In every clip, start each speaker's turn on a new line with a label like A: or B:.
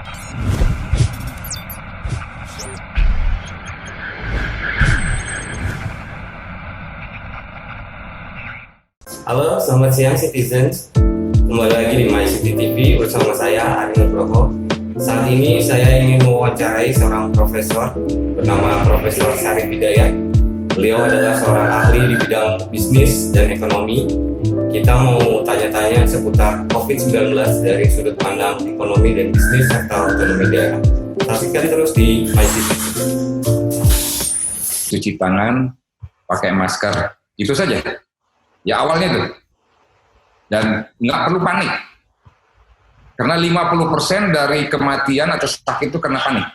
A: Halo, selamat siang citizens. Kembali lagi di MyCity TV bersama saya Ari Nugroho. Saat ini saya ingin mewawancarai seorang profesor bernama Profesor Syarif Hidayat. Beliau adalah seorang ahli di bidang bisnis dan ekonomi. Kita mau tanya-tanya seputar COVID-19 dari sudut pandang ekonomi dan bisnis serta otonomi daerah. Saksikan terus di MyCity.
B: Cuci tangan, pakai masker, itu saja. Ya awalnya itu. Dan nggak perlu panik. Karena 50% dari kematian atau sakit itu karena panik.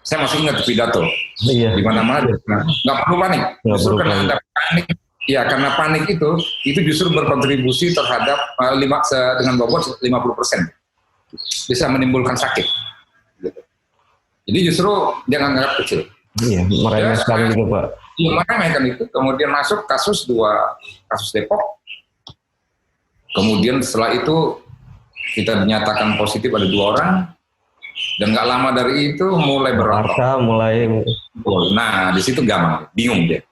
B: Saya masih ingat pidato.
C: Iya.
B: Di mana-mana nggak perlu panik. Justru karena ada panik. Ya karena panik itu justru berkontribusi terhadap dengan bobot 50%. Bisa menimbulkan sakit. Jadi justru jangan anggap kecil.
C: Iya, meremehkan gitu Pak.
B: Iya, meremehkan itu. Kemudian masuk kasus Depok. Kemudian setelah itu kita dinyatakan positif ada 2 orang. Dan nggak lama dari itu mulai berapa? Nah, di situ gampang, bingung dia.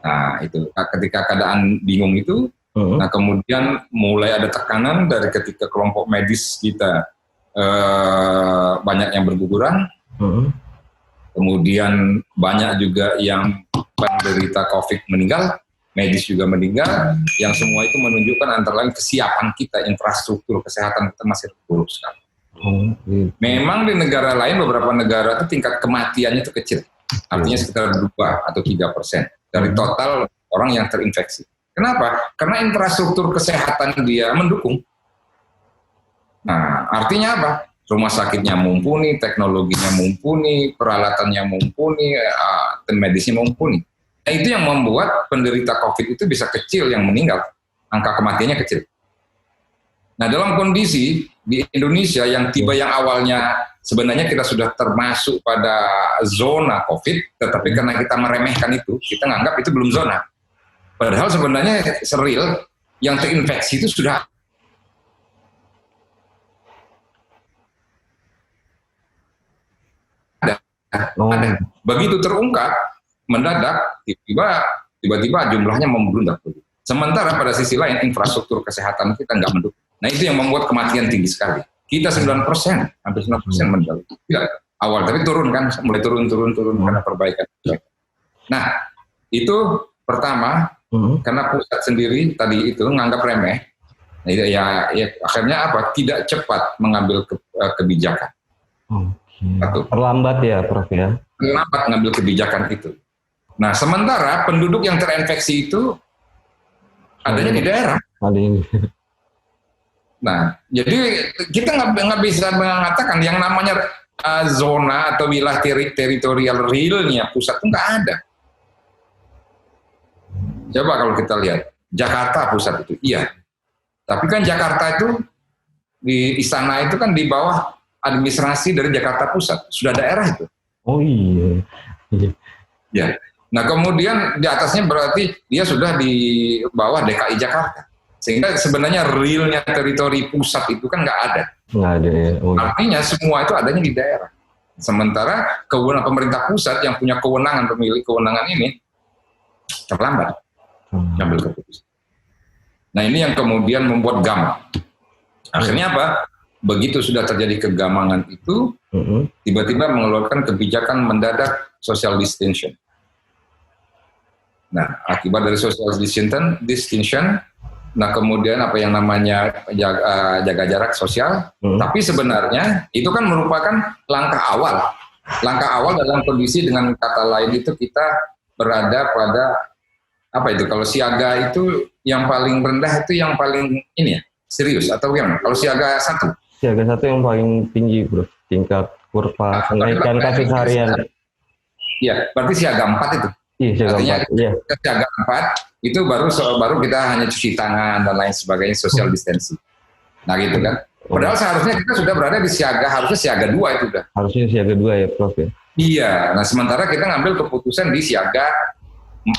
B: Nah, itu ketika keadaan bingung itu, nah kemudian mulai ada tekanan dari ketika kelompok medis kita banyak yang berguguran. Kemudian banyak juga yang penderita COVID meninggal, medis juga meninggal, yang semua itu menunjukkan antara lain kesiapan kita, infrastruktur kesehatan kita masih buruk sekali. Memang di negara lain, beberapa negara itu tingkat kematiannya itu kecil, artinya sekitar 2 atau 3% dari total orang yang terinfeksi. Kenapa? Karena infrastruktur kesehatan dia mendukung. Nah, artinya apa? Rumah sakitnya mumpuni, teknologinya mumpuni, peralatannya mumpuni, tim medisnya mumpuni. Nah, itu yang membuat penderita COVID itu bisa kecil yang meninggal, angka kematiannya kecil. Nah, dalam kondisi di Indonesia yang awalnya sebenarnya kita sudah termasuk pada zona COVID, tetapi karena kita meremehkan itu, kita nganggap itu belum zona. Padahal sebenarnya seril yang terinfeksi itu sudah ada. Begitu terungkap, mendadak, tiba-tiba jumlahnya membludak. Sementara pada sisi lain, infrastruktur kesehatan kita nggak mendukung. Nah, itu yang membuat kematian tinggi sekali. Kita 9%, hampir 9% meninggal. Awal, tapi turun kan, mulai turun karena perbaikan. Nah, itu pertama, karena pusat sendiri tadi itu nganggap remeh. Nah, ya akhirnya apa? Tidak cepat mengambil kebijakan.
C: Terlambat ya Prof ya?
B: Terlambat mengambil kebijakan itu. Nah, sementara penduduk yang terinfeksi itu adanya di daerah. Nah, jadi kita nggak bisa mengatakan yang namanya zona atau wilayah teritorial realnya pusat itu nggak ada. Coba kalau kita lihat Jakarta pusat itu, iya. Tapi kan Jakarta itu di istana itu kan di bawah administrasi dari Jakarta Pusat, sudah daerah itu.
C: Oh iya.
B: Ya. Nah kemudian di atasnya berarti dia sudah di bawah DKI Jakarta. Sehingga sebenarnya realnya teritori pusat itu kan nggak ada.
C: Nggak ada ya.
B: Artinya semua itu adanya di daerah. Sementara kewenangan pemerintah pusat yang punya kewenangan, pemilik kewenangan ini terlambat ambil keputusan. Nah ini yang kemudian membuat gamang. Akhirnya apa? Begitu sudah terjadi kegamangan itu, tiba-tiba mengeluarkan kebijakan mendadak social distancing. Nah, akibat dari social distancing, nah kemudian apa yang namanya jaga jarak sosial, tapi sebenarnya itu kan merupakan langkah awal. Langkah awal dalam kondisi dengan kata lain itu kita berada pada, apa itu, kalau siaga itu yang paling rendah itu yang paling ini ya, serius atau gimana? Kalau siaga 1?
C: Siaga 1 yang paling tinggi Bro, tingkat kurva kenaikan kasus harian.
B: Iya, berarti siaga 4 itu.
C: Iya, siaga 4. Iya.
B: Siaga 4 itu baru kita hanya cuci tangan dan lain sebagainya, social distancing. Nah gitu kan. Padahal seharusnya kita sudah berada di siaga, harusnya siaga 2 itu udah.
C: Harusnya siaga 2 ya Prof ya.
B: Iya, nah sementara kita ngambil keputusan di siaga 4.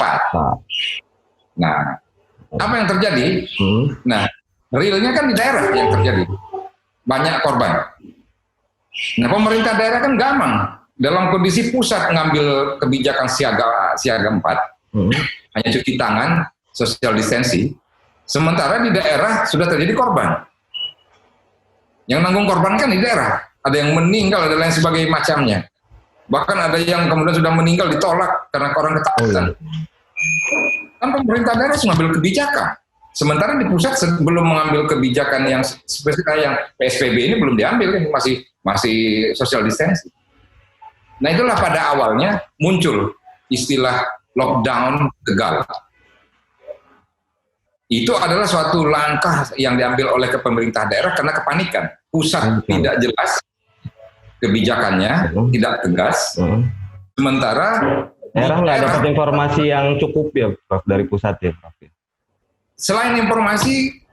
B: Nah, apa yang terjadi? Nah, realnya kan di daerah yang terjadi. Banyak korban. Nah, pemerintah daerah kan gampang. Dalam kondisi pusat ngambil kebijakan siaga 4, hanya cuci tangan, social distancing, sementara di daerah sudah terjadi korban. Yang nanggung korban kan di daerah. Ada yang meninggal, ada lain sebagainya macamnya. Bahkan ada yang kemudian sudah meninggal ditolak karena orang ketakutan. Kan pemerintah daerah harus mengambil kebijakan. Sementara di pusat belum mengambil kebijakan yang spesifik, yang PSBB ini belum diambil, masih social distancing. Nah, itulah pada awalnya muncul istilah lockdown Tegal. Itu adalah suatu langkah yang diambil oleh pemerintah daerah karena kepanikan. Pusat tidak jelas kebijakannya, tidak tegas. Sementara
C: daerah nggak dapat informasi yang cukup ya, Prof, dari pusat ya, Prof.
B: Selain informasi,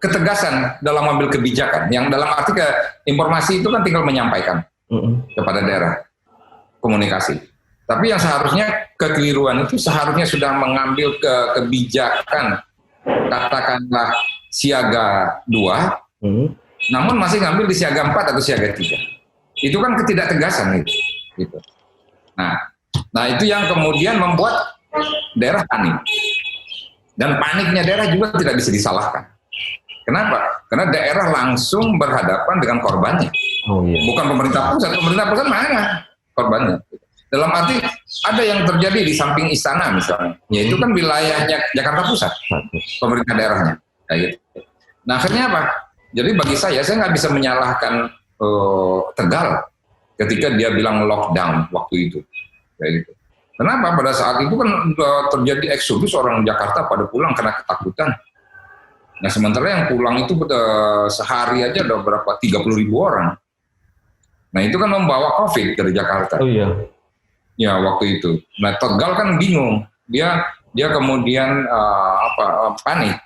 B: ketegasan dalam mengambil kebijakan. Yang dalam arti informasi itu kan tinggal menyampaikan kepada daerah, komunikasi. Tapi yang seharusnya kekeliruan itu seharusnya sudah mengambil kebijakan, katakanlah siaga 2, namun masih ngambil di siaga 4 atau siaga 3. Itu kan ketidaktegasan itu. Gitu. Nah itu yang kemudian membuat daerah panik. Dan paniknya daerah juga tidak bisa disalahkan. Kenapa? Karena daerah langsung berhadapan dengan korbannya. Bukan pemerintah pusat. Pemerintah pusat mana korbannya? Dalam arti ada yang terjadi di samping istana misalnya, yaitu kan wilayahnya Jakarta Pusat, pemerintah daerahnya. Kayak gitu. Nah akhirnya apa? Jadi bagi saya nggak bisa menyalahkan Tegal ketika dia bilang lockdown waktu itu. Kayak gitu. Kenapa? Pada saat itu kan terjadi eksodus orang Jakarta pada pulang karena ketakutan. Nah sementara yang pulang itu sehari aja ada berapa 30.000 orang. Nah itu kan membawa COVID dari Jakarta.
C: Oh iya.
B: Ya waktu itu. Nah Tegal kan bingung. Dia kemudian panik.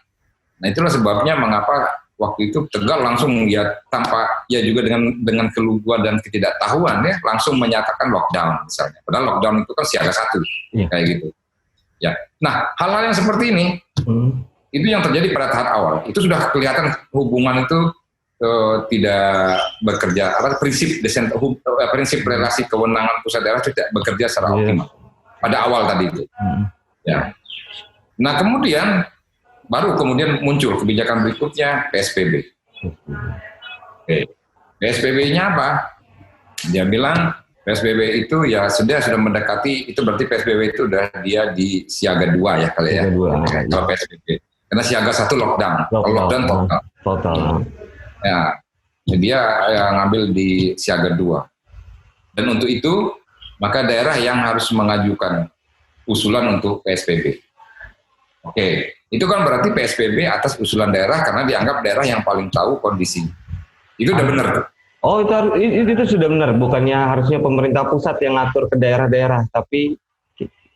B: Nah itulah sebabnya mengapa waktu itu Tegal langsung ya tanpa ya juga dengan keluguan dan ketidaktahuan ya langsung menyatakan lockdown misalnya. Padahal lockdown itu kan siaga 1 kayak gitu. Ya. Nah hal-hal yang seperti ini itu yang terjadi pada tahap awal. Itu sudah kelihatan hubungan itu tidak bekerja. Prinsip relasi kewenangan pusat daerah tidak bekerja secara optimal pada awal tadi itu. Ya. Nah kemudian baru kemudian muncul kebijakan berikutnya PSBB. PSBB-nya apa? Dia bilang PSBB itu ya sudah mendekati, itu berarti PSBB itu udah dia di siaga 2 ya kali ya. Kalau PSBB. Karena siaga 1 lockdown total. Ya, dia ngambil di siaga 2. Dan untuk itu maka daerah yang harus mengajukan usulan untuk PSBB. Oke. Itu kan berarti PSBB atas usulan daerah karena dianggap daerah yang paling tahu kondisi. Itu udah benar.
C: Oh itu sudah benar. Bukannya harusnya pemerintah pusat yang ngatur ke daerah-daerah, tapi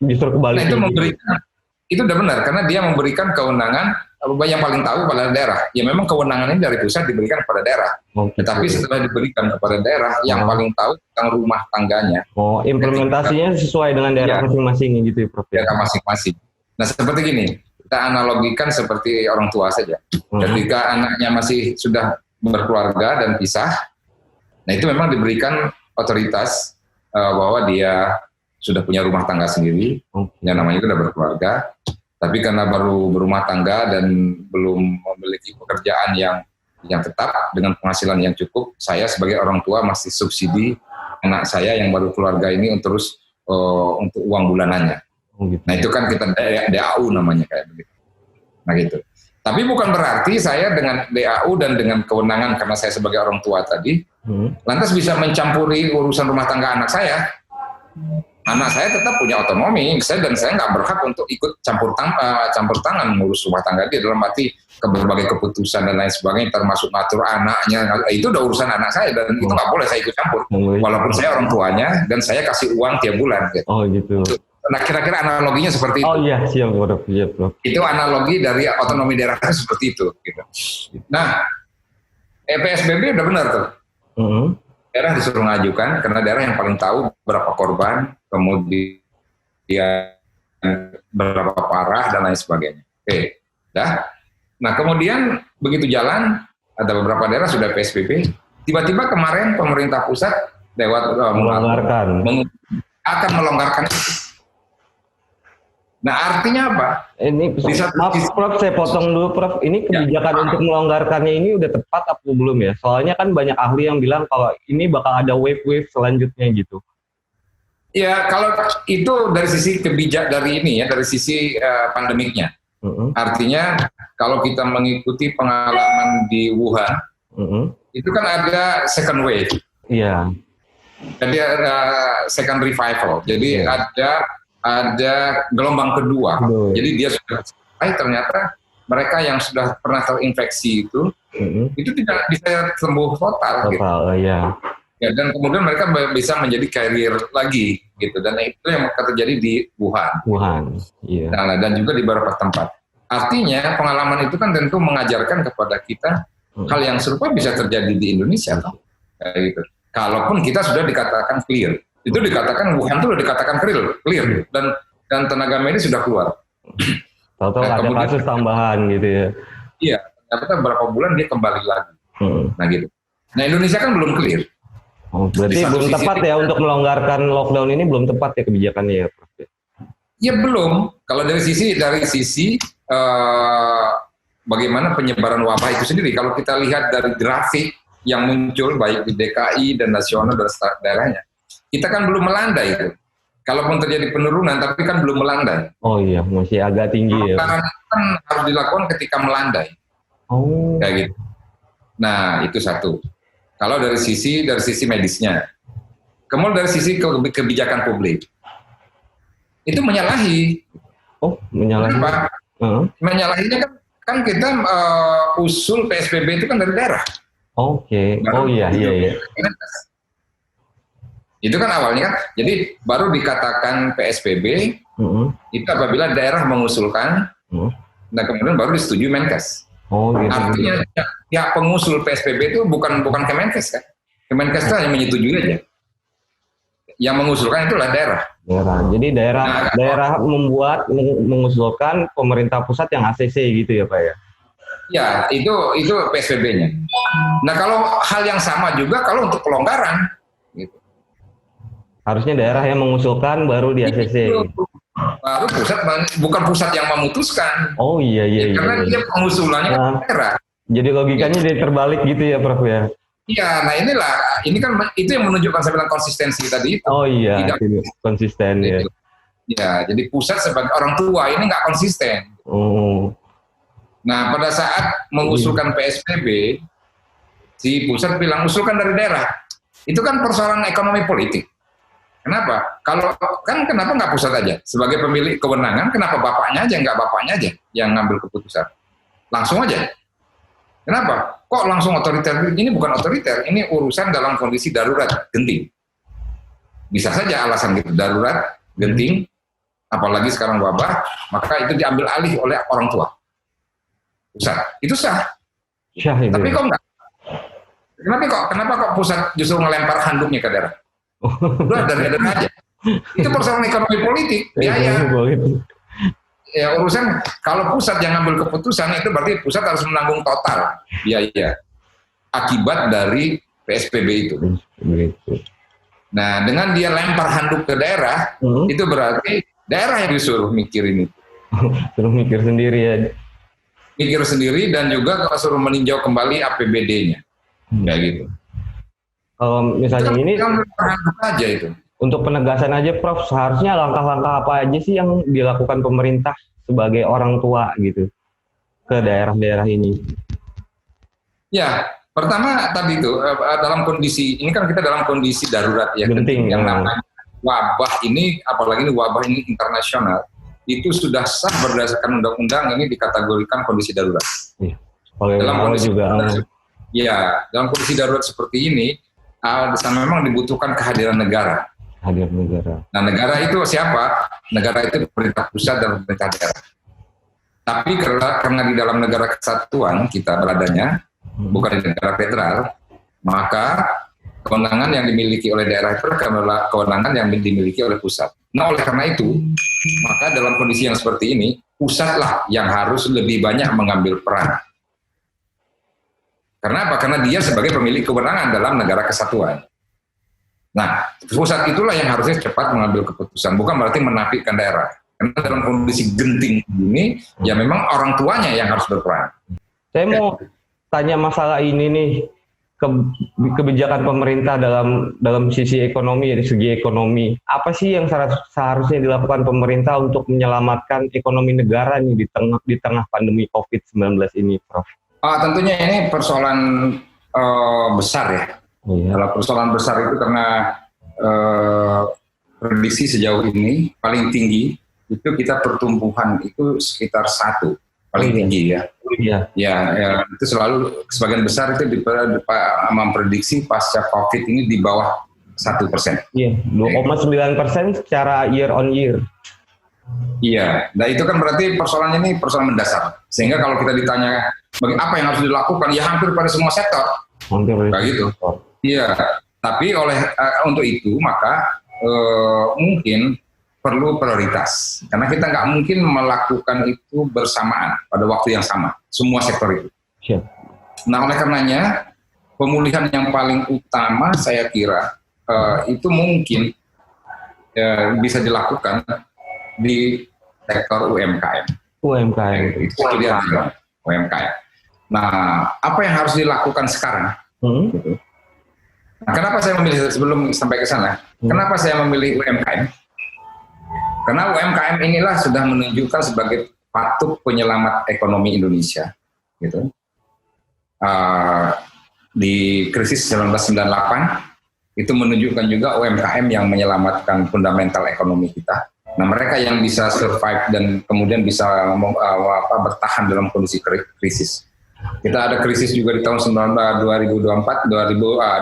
C: justru kebalik.
B: Nah, itu udah benar karena dia memberikan kewenangan yang paling tahu pada daerah. Ya memang kewenangan ini dari pusat diberikan kepada daerah. Tetapi setelah diberikan kepada daerah yang paling tahu tentang rumah tangganya.
C: Implementasinya sesuai dengan daerah masing-masing gitu ya, Prof.
B: Daerah masing-masing. Nah seperti gini. Kita analogikan seperti orang tua saja. Ketika anaknya masih sudah berkeluarga dan pisah, nah itu memang diberikan otoritas bahwa dia sudah punya rumah tangga sendiri, yang namanya itu sudah berkeluarga. Tapi karena baru berumah tangga dan belum memiliki pekerjaan yang tetap dengan penghasilan yang cukup, saya sebagai orang tua masih subsidi anak saya yang baru keluarga ini untuk uang bulanannya. Nah itu kan kita DAU namanya kayak begitu. Nah gitu. Tapi bukan berarti saya dengan DAU dan dengan kewenangan karena saya sebagai orang tua tadi, lantas bisa mencampuri urusan rumah tangga anak saya. Anak saya tetap punya otonomi, dan saya nggak berhak untuk ikut campur tangan mengurus rumah tangga dia dalam arti berbagai keputusan dan lain sebagainya, termasuk ngatur anaknya. Itu udah urusan anak saya dan itu nggak boleh saya ikut campur. Walaupun saya orang tuanya dan saya kasih uang tiap bulan. Gitu.
C: Oh gitu.
B: Nah kira-kira analoginya seperti itu.
C: Oh iya, siap Prof.
B: Itu analogi dari otonomi daerah seperti itu. Gitu. Nah, PSBB udah benar tuh. Daerah disuruh ngajukan karena daerah yang paling tahu berapa korban, kemudian berapa parah dan lain sebagainya. Oke, dah. Nah kemudian begitu jalan, ada beberapa daerah sudah PSBB, Tiba-tiba kemarin pemerintah pusat lewat
C: Melonggarkan.
B: akan melonggarkan itu. Nah, artinya apa?
C: Ini
B: Di satu
C: maaf
B: sisi-
C: Prof, saya potong dulu Prof. Ini kebijakan untuk melonggarkannya ini udah tepat apa belum ya? Soalnya kan banyak ahli yang bilang kalau ini bakal ada wave-wave selanjutnya gitu.
B: Ya, kalau itu dari sisi dari sisi pandemiknya. Artinya kalau kita mengikuti pengalaman di Wuhan, itu kan ada second wave.
C: Iya.
B: Jadi ada second revival. Jadi
C: Iya.
B: ada gelombang kedua.
C: Betul.
B: Jadi dia sudah ternyata mereka yang sudah pernah terinfeksi itu tidak bisa sembuh total. Gitu.
C: Total, ya.
B: Ya, dan kemudian mereka bisa menjadi carrier lagi gitu, dan itu yang terjadi di Wuhan.
C: Wuhan, iya.
B: Nah, dan juga di beberapa tempat. Artinya pengalaman itu kan tentu mengajarkan kepada kita hal yang serupa bisa terjadi di Indonesia, kayak gitu. Kalaupun kita sudah dikatakan clear, itu dikatakan Wuhan itu sudah dikatakan clear, dan tenaga medis sudah keluar.
C: Tahu-tahu ada kasus tambahan gitu ya.
B: Iya, ternyata berapa bulan dia kembali lagi. Nah gitu. Nah Indonesia kan belum clear.
C: Oh, berarti belum tepat ya untuk melonggarkan lockdown ini, belum tepat ya kebijakannya ya, Prof?
B: Ya belum. Kalau dari sisi bagaimana penyebaran wabah itu sendiri, kalau kita lihat dari grafik yang muncul baik di DKI dan nasional dan daerahnya, kita kan belum melandai itu. Kalaupun terjadi penurunan, tapi kan belum melandai.
C: Oh iya, masih agak tinggi ya.
B: Karena itu kan harus dilakukan ketika melandai.
C: Oh.
B: Kayak gitu. Nah itu satu. Kalau dari sisi medisnya, kemudian dari sisi kebijakan publik, itu menyalahi.
C: Oh, menyalahi.
B: Kenapa? Menyalahinya kan kita usul PSBB itu kan dari daerah.
C: Oke. Oh iya.
B: Itu kan awalnya kan, jadi baru dikatakan PSBB itu apabila daerah mengusulkan, nah kemudian baru disetujui Menkes.
C: Oh gitu.
B: Artinya ya pengusul PSBB itu bukan Kemenkes kan. Kemenkes itu hanya menyetujui aja. Yang mengusulkan itulah daerah.
C: Jadi daerah mengusulkan pemerintah pusat yang ACC gitu ya Pak ya?
B: Ya, itu PSBB-nya. Nah, kalau hal yang sama juga kalau untuk pelonggaran gitu.
C: Harusnya daerah yang mengusulkan baru di ACC.
B: Baru pusat, bukan pusat yang memutuskan.
C: Oh iya.
B: Karena dia pengusulannya daerah.
C: Jadi logikanya jadi terbalik gitu ya Prof ya?
B: Iya, nah ini kan itu yang menunjukkan saya bilang konsistensi tadi itu.
C: Oh iya, konsisten ya.
B: Ya, jadi pusat sebagai orang tua ini nggak konsisten.
C: Oh.
B: Nah, pada saat mengusulkan PSBB, si pusat bilang usulkan dari daerah. Itu kan persoalan ekonomi politik. Kenapa? Kenapa nggak pusat aja? Sebagai pemilik kewenangan, kenapa bapaknya aja, nggak bapaknya aja yang ngambil keputusan? Langsung aja. Kenapa? Kok langsung otoriter? Ini bukan otoriter, ini urusan dalam kondisi darurat, genting. Bisa saja alasan gitu, darurat, genting, apalagi sekarang wabah, maka itu diambil alih oleh orang tua. Pusat. Itu sah. Tapi kok enggak? Kenapa kok pusat justru melempar handuknya ke daerah? Udah dari daerah aja. Itu persoalan ekonomi politik, biaya. Ya urusan kalau pusat yang ngambil keputusan itu berarti pusat harus menanggung total biaya akibat dari PSBB itu. Nah, dengan dia lempar handuk ke daerah, itu berarti daerah yang disuruh mikirin itu.
C: Suruh mikir sendiri ya.
B: Mikir sendiri dan juga kalau suruh meninjau kembali APBD-nya. Kayak gitu.
C: Kalau misalnya
B: itu
C: ini
B: aja itu.
C: Untuk penegasan aja Prof, seharusnya langkah-langkah apa aja sih yang dilakukan pemerintah sebagai orang tua gitu ke daerah-daerah ini? Ya,
B: pertama tadi itu dalam kondisi ini kan kita dalam kondisi darurat ya,
C: genting
B: yang namanya wabah ini, apalagi ini wabah ini internasional, itu sudah sah berdasarkan undang-undang ini dikategorikan kondisi darurat. Dalam kondisi
C: juga
B: dalam kondisi darurat seperti ini memang dibutuhkan kehadiran negara. Nah, negara itu siapa? Negara itu pemerintah pusat dan pemerintah daerah. Tapi karena di dalam negara kesatuan kita beradanya, bukan di negara federal, maka kewenangan yang dimiliki oleh daerah itu adalah kewenangan yang dimiliki oleh pusat. Nah, oleh karena itu, maka dalam kondisi yang seperti ini, pusatlah yang harus lebih banyak mengambil peran. Karena apa? Karena dia sebagai pemilik kewenangan dalam negara kesatuan. Nah, pusat itulah yang harusnya cepat mengambil keputusan, bukan berarti menafikan daerah. Karena dalam kondisi genting ini, ya memang orang tuanya yang harus berperan.
C: Saya mau tanya masalah ini nih, kebijakan pemerintah dalam sisi ekonomi, dari segi ekonomi. Apa sih yang seharusnya dilakukan pemerintah untuk menyelamatkan ekonomi negara nih di tengah pandemi COVID-19 ini, Prof?
B: Tentunya ini persoalan besar ya.
C: Iya.
B: Kalau persoalan besar itu karena prediksi sejauh ini paling tinggi itu kita pertumbuhan itu sekitar 1 paling tinggi ya.
C: Iya.
B: Ya, itu selalu sebagian besar itu memprediksi pasca COVID ini di bawah 1%.
C: Iya, 2,9% secara year on year.
B: Iya, nah itu kan berarti persoalan ini persoalan mendasar. Sehingga kalau kita ditanya apa yang harus dilakukan, ya hampir pada semua sektor. Kayak gitu. Iya, tapi untuk itu maka mungkin perlu prioritas. Karena kita nggak mungkin melakukan itu bersamaan pada waktu yang sama, semua sektor itu.
C: Sure.
B: Nah, oleh karenanya pemulihan yang paling utama saya kira itu mungkin bisa dilakukan di sektor UMKM. Itu kelihatan UMKM. Nah, apa yang harus dilakukan sekarang? Gitu. Nah, kenapa saya memilih sebelum sampai ke sana? Kenapa saya memilih UMKM? Karena UMKM inilah sudah menunjukkan sebagai patut penyelamat ekonomi Indonesia, gitu. Di krisis 1998 itu menunjukkan juga UMKM yang menyelamatkan fundamental ekonomi kita. Nah, mereka yang bisa survive dan kemudian bisa bertahan dalam kondisi krisis. Kita ada krisis juga di tahun 2024, 2004,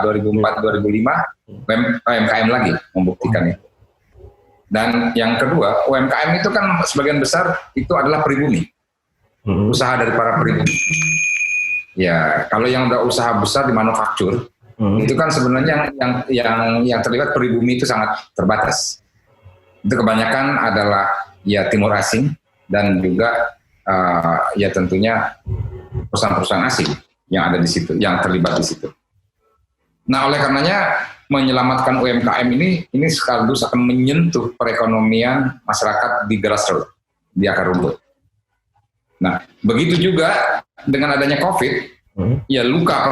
B: 2005, UMKM lagi membuktikannya. Dan yang kedua, UMKM itu kan sebagian besar itu adalah pribumi, usaha dari para pribumi. Ya, kalau yang udah usaha besar di manufaktur, itu kan sebenarnya yang terlibat pribumi itu sangat terbatas. Itu kebanyakan adalah ya timur asing dan juga ya tentunya perusahaan-perusahaan asing yang ada di situ, yang terlibat di situ. Nah, oleh karenanya menyelamatkan UMKM ini sekaligus akan menyentuh perekonomian masyarakat di grassroots, di akar rumput. Nah, begitu juga dengan adanya COVID, ya luka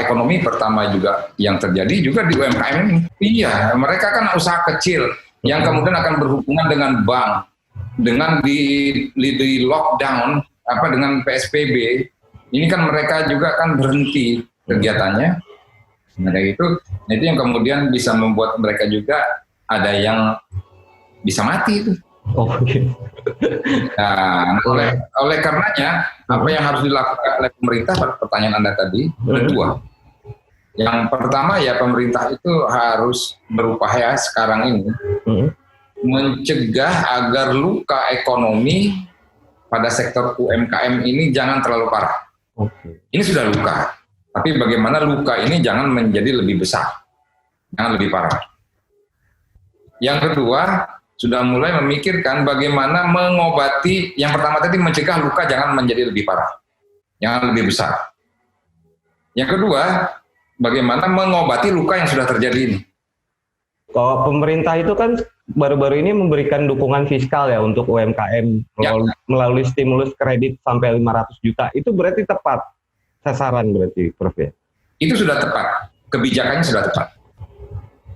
B: ekonomi pertama juga yang terjadi juga di UMKM ini. Iya, mereka kan usaha kecil yang kemudian akan berhubungan dengan bank, dengan di lockdown, dengan PSBB. Ini kan mereka juga kan berhenti kegiatannya. Nah, itu yang kemudian bisa membuat mereka juga ada yang bisa mati itu. Nah, oleh karenanya apa yang harus dilakukan oleh pemerintah pada pertanyaan Anda tadi ada 2. Yang pertama ya pemerintah itu harus berupaya sekarang ini mencegah agar luka ekonomi pada sektor UMKM ini jangan terlalu parah. Ini sudah luka. Tapi bagaimana luka ini jangan menjadi lebih besar, jangan lebih parah. Yang kedua, sudah mulai memikirkan bagaimana mengobati, yang pertama tadi mencegah luka jangan menjadi lebih parah, jangan lebih besar. Yang kedua, bagaimana mengobati luka yang sudah terjadi ini.
C: Kalau pemerintah itu kan baru-baru ini memberikan dukungan fiskal ya untuk UMKM melalui stimulus kredit sampai 500 juta, itu berarti tepat sasaran berarti, Prof ya?
B: Itu sudah tepat, kebijakannya sudah tepat.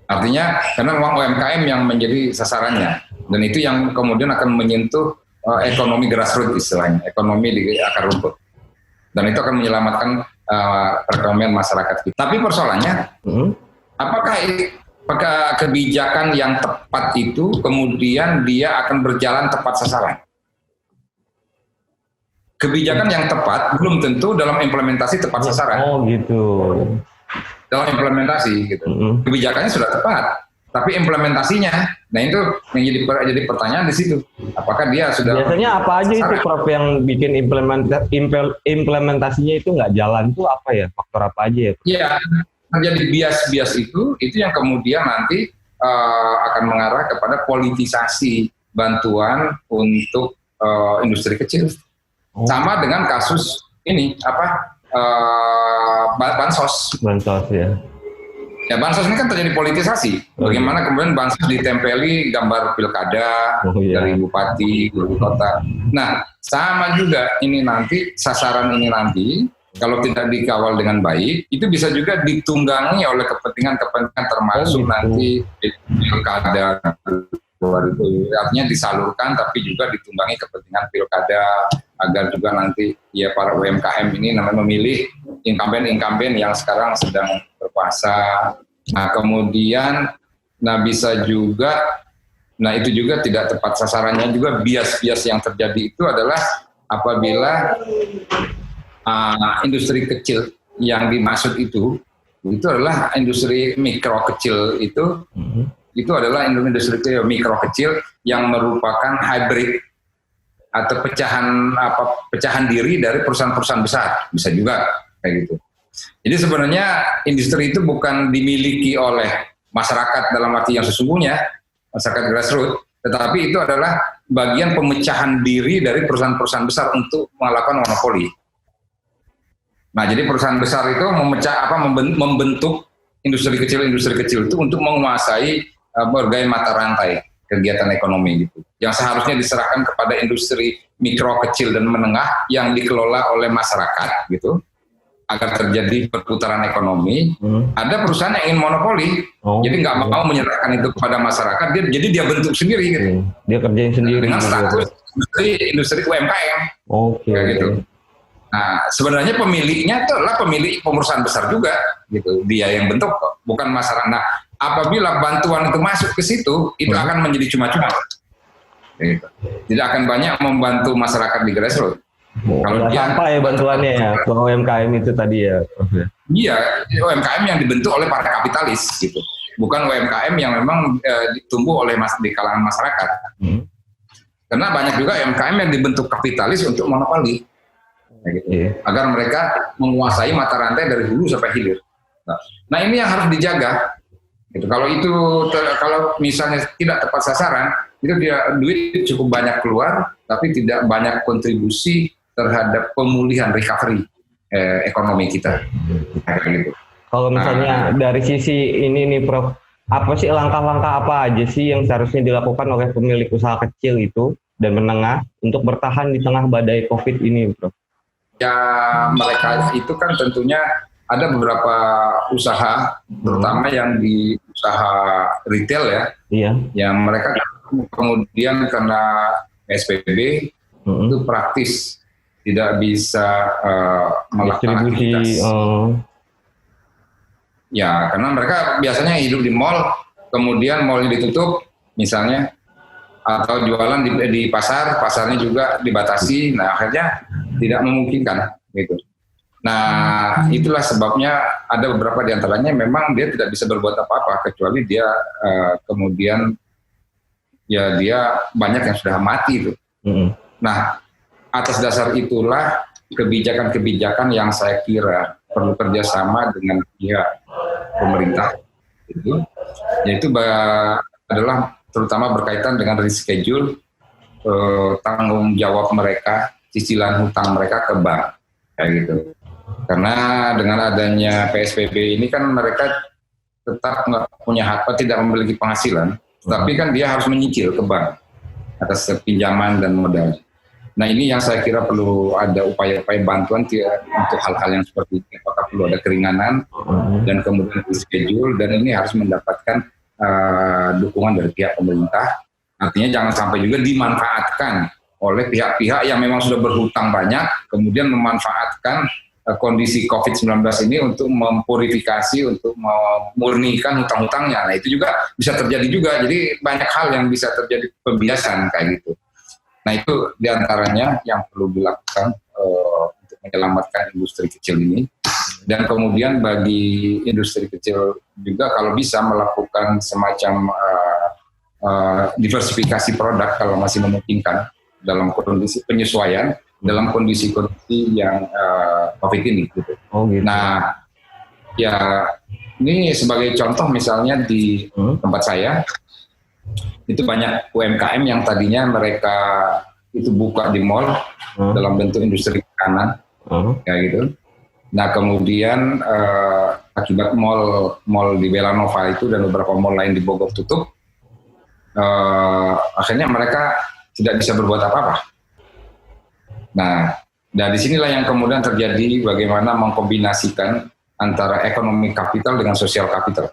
B: Artinya karena memang UMKM yang menjadi sasarannya, dan itu yang kemudian akan menyentuh ekonomi grassroots istilahnya, ekonomi di akar rumput, dan itu akan menyelamatkan perekonomian masyarakat kita. Tapi persoalannya, apakah kebijakan yang tepat itu kemudian dia akan berjalan tepat sasaran? Kebijakan yang tepat belum tentu dalam implementasi tepat sasaran.
C: Oh gitu.
B: Dalam implementasi gitu. Kebijakannya sudah tepat, tapi implementasinya, nah itu yang jadi pertanyaan di situ. Apakah dia sudah?
C: Biasanya apa aja itu, Prof, yang bikin implementasinya itu nggak jalan tuh apa ya? Faktor apa aja ya?
B: Iya, terjadi bias itu yang kemudian nanti akan mengarah kepada politisasi bantuan untuk industri kecil. Sama dengan kasus ini bansos.
C: Bansos ya.
B: Ya bansos ini kan terjadi politisasi. Bagaimana kemudian bansos ditempeli gambar pilkada dari bupati, wali kota. Nah, sama juga ini nanti sasaran ini nanti kalau tidak dikawal dengan baik, itu bisa juga ditunggangi oleh kepentingan-kepentingan termasuk nanti pilkada. Artinya disalurkan tapi juga ditunggangi kepentingan pilkada agar juga nanti ya para UMKM ini namanya memilih incumbent yang sekarang sedang berkuasa. Nah kemudian bisa juga, nah itu juga tidak tepat sasarannya juga bias-bias yang terjadi itu adalah apabila industri kecil yang dimaksud itu adalah industri mikro kecil itu adalah industri mikro kecil yang merupakan hybrid atau pecahan diri dari perusahaan-perusahaan besar, bisa juga kayak gitu. Jadi sebenarnya industri itu bukan dimiliki oleh masyarakat dalam arti yang sesungguhnya, masyarakat grassroots, tetapi itu adalah bagian pemecahan diri dari perusahaan-perusahaan besar untuk melakukan monopoli. Nah, jadi perusahaan besar itu membentuk industri kecil itu untuk menguasai berbagai mata rantai kegiatan ekonomi gitu. Yang seharusnya diserahkan kepada industri mikro, kecil dan menengah yang dikelola oleh masyarakat gitu. Agar terjadi perputaran ekonomi, ada perusahaan yang ingin monopoli, jadi nggak mau menyerahkan itu kepada masyarakat, jadi dia bentuk sendiri gitu.
C: Dia kerjain sendiri
B: dengan status industri UMKM, kayak gitu. Nah, sebenarnya pemiliknya itu adalah pemilik perusahaan besar juga, gitu. Dia yang bentuk, bukan masyarakat. Nah, apabila bantuan itu masuk ke situ, itu akan menjadi cuma-cuma. Gitu. Tidak akan banyak membantu masyarakat di grassroots. Kalau dia
C: sampai bantuannya ya ke UMKM itu tadi ya.
B: Iya, UMKM yang dibentuk oleh para kapitalis gitu. Bukan UMKM yang memang ditumbuh oleh di kalangan masyarakat. Karena banyak juga UMKM yang dibentuk kapitalis untuk monopoli. Gitu. Agar mereka menguasai mata rantai dari hulu sampai hilir. Nah, ini yang harus dijaga. Gitu. Kalau misalnya tidak tepat sasaran, itu dia duit cukup banyak keluar, tapi tidak banyak kontribusi terhadap pemulihan recovery ekonomi kita. Gitu.
C: Kalau misalnya dari sisi ini nih Prof, apa sih langkah-langkah apa aja sih yang seharusnya dilakukan oleh pemilik usaha kecil itu dan menengah untuk bertahan di tengah badai COVID ini, Prof?
B: Ya mereka itu kan tentunya ada beberapa usaha, terutama yang di usaha retail ya, yang mereka kemudian karena PSBB itu praktis tidak bisa melakukan aktivitas. Ya, karena mereka biasanya hidup di mall, kemudian mallnya ditutup misalnya, atau jualan di pasarnya juga dibatasi. Nah, akhirnya tidak memungkinkan gitu. Nah, itulah sebabnya ada beberapa di antaranya memang dia tidak bisa berbuat apa-apa kecuali dia kemudian ya dia banyak yang sudah mati itu. Nah, atas dasar itulah kebijakan-kebijakan yang saya kira perlu kerjasama dengan pihak pemerintah itu, yaitu adalah terutama berkaitan dengan reschedule tanggung jawab mereka, cicilan hutang mereka ke bank, kayak gitu. Karena dengan adanya PSBB ini kan mereka tetap nggak punya hak, tidak memiliki penghasilan, tapi kan dia harus menyicil ke bank atas pinjaman dan modal. Nah ini yang saya kira perlu ada upaya-upaya bantuan untuk hal-hal yang seperti ini. Apakah perlu ada keringanan dan kemudian reschedule, dan ini harus mendapatkan dukungan dari pihak pemerintah. Artinya jangan sampai juga dimanfaatkan oleh pihak-pihak yang memang sudah berhutang banyak, kemudian memanfaatkan kondisi COVID-19 ini untuk mempurifikasi, untuk memurnikan hutang-hutangnya. Nah itu juga bisa terjadi juga. Jadi banyak hal yang bisa terjadi pembiasan kayak gitu. Nah itu diantaranya yang perlu dilakukan untuk menyelamatkan industri kecil ini. Dan kemudian bagi industri kecil juga kalau bisa melakukan semacam diversifikasi produk kalau masih memungkinkan dalam kondisi penyesuaian, dalam kondisi-kondisi yang COVID ini. Gitu.
C: Oh, gitu.
B: Nah ya ini sebagai contoh misalnya di tempat saya, itu banyak UMKM yang tadinya mereka itu buka di mall dalam bentuk industri makanan, kayak gitu. Nah kemudian akibat mall di Belanova itu dan beberapa mall lain di Bogor tutup, akhirnya mereka tidak bisa berbuat apa-apa. Nah, dari sinilah yang kemudian terjadi bagaimana mengkombinasikan antara ekonomi kapital dengan sosial kapital.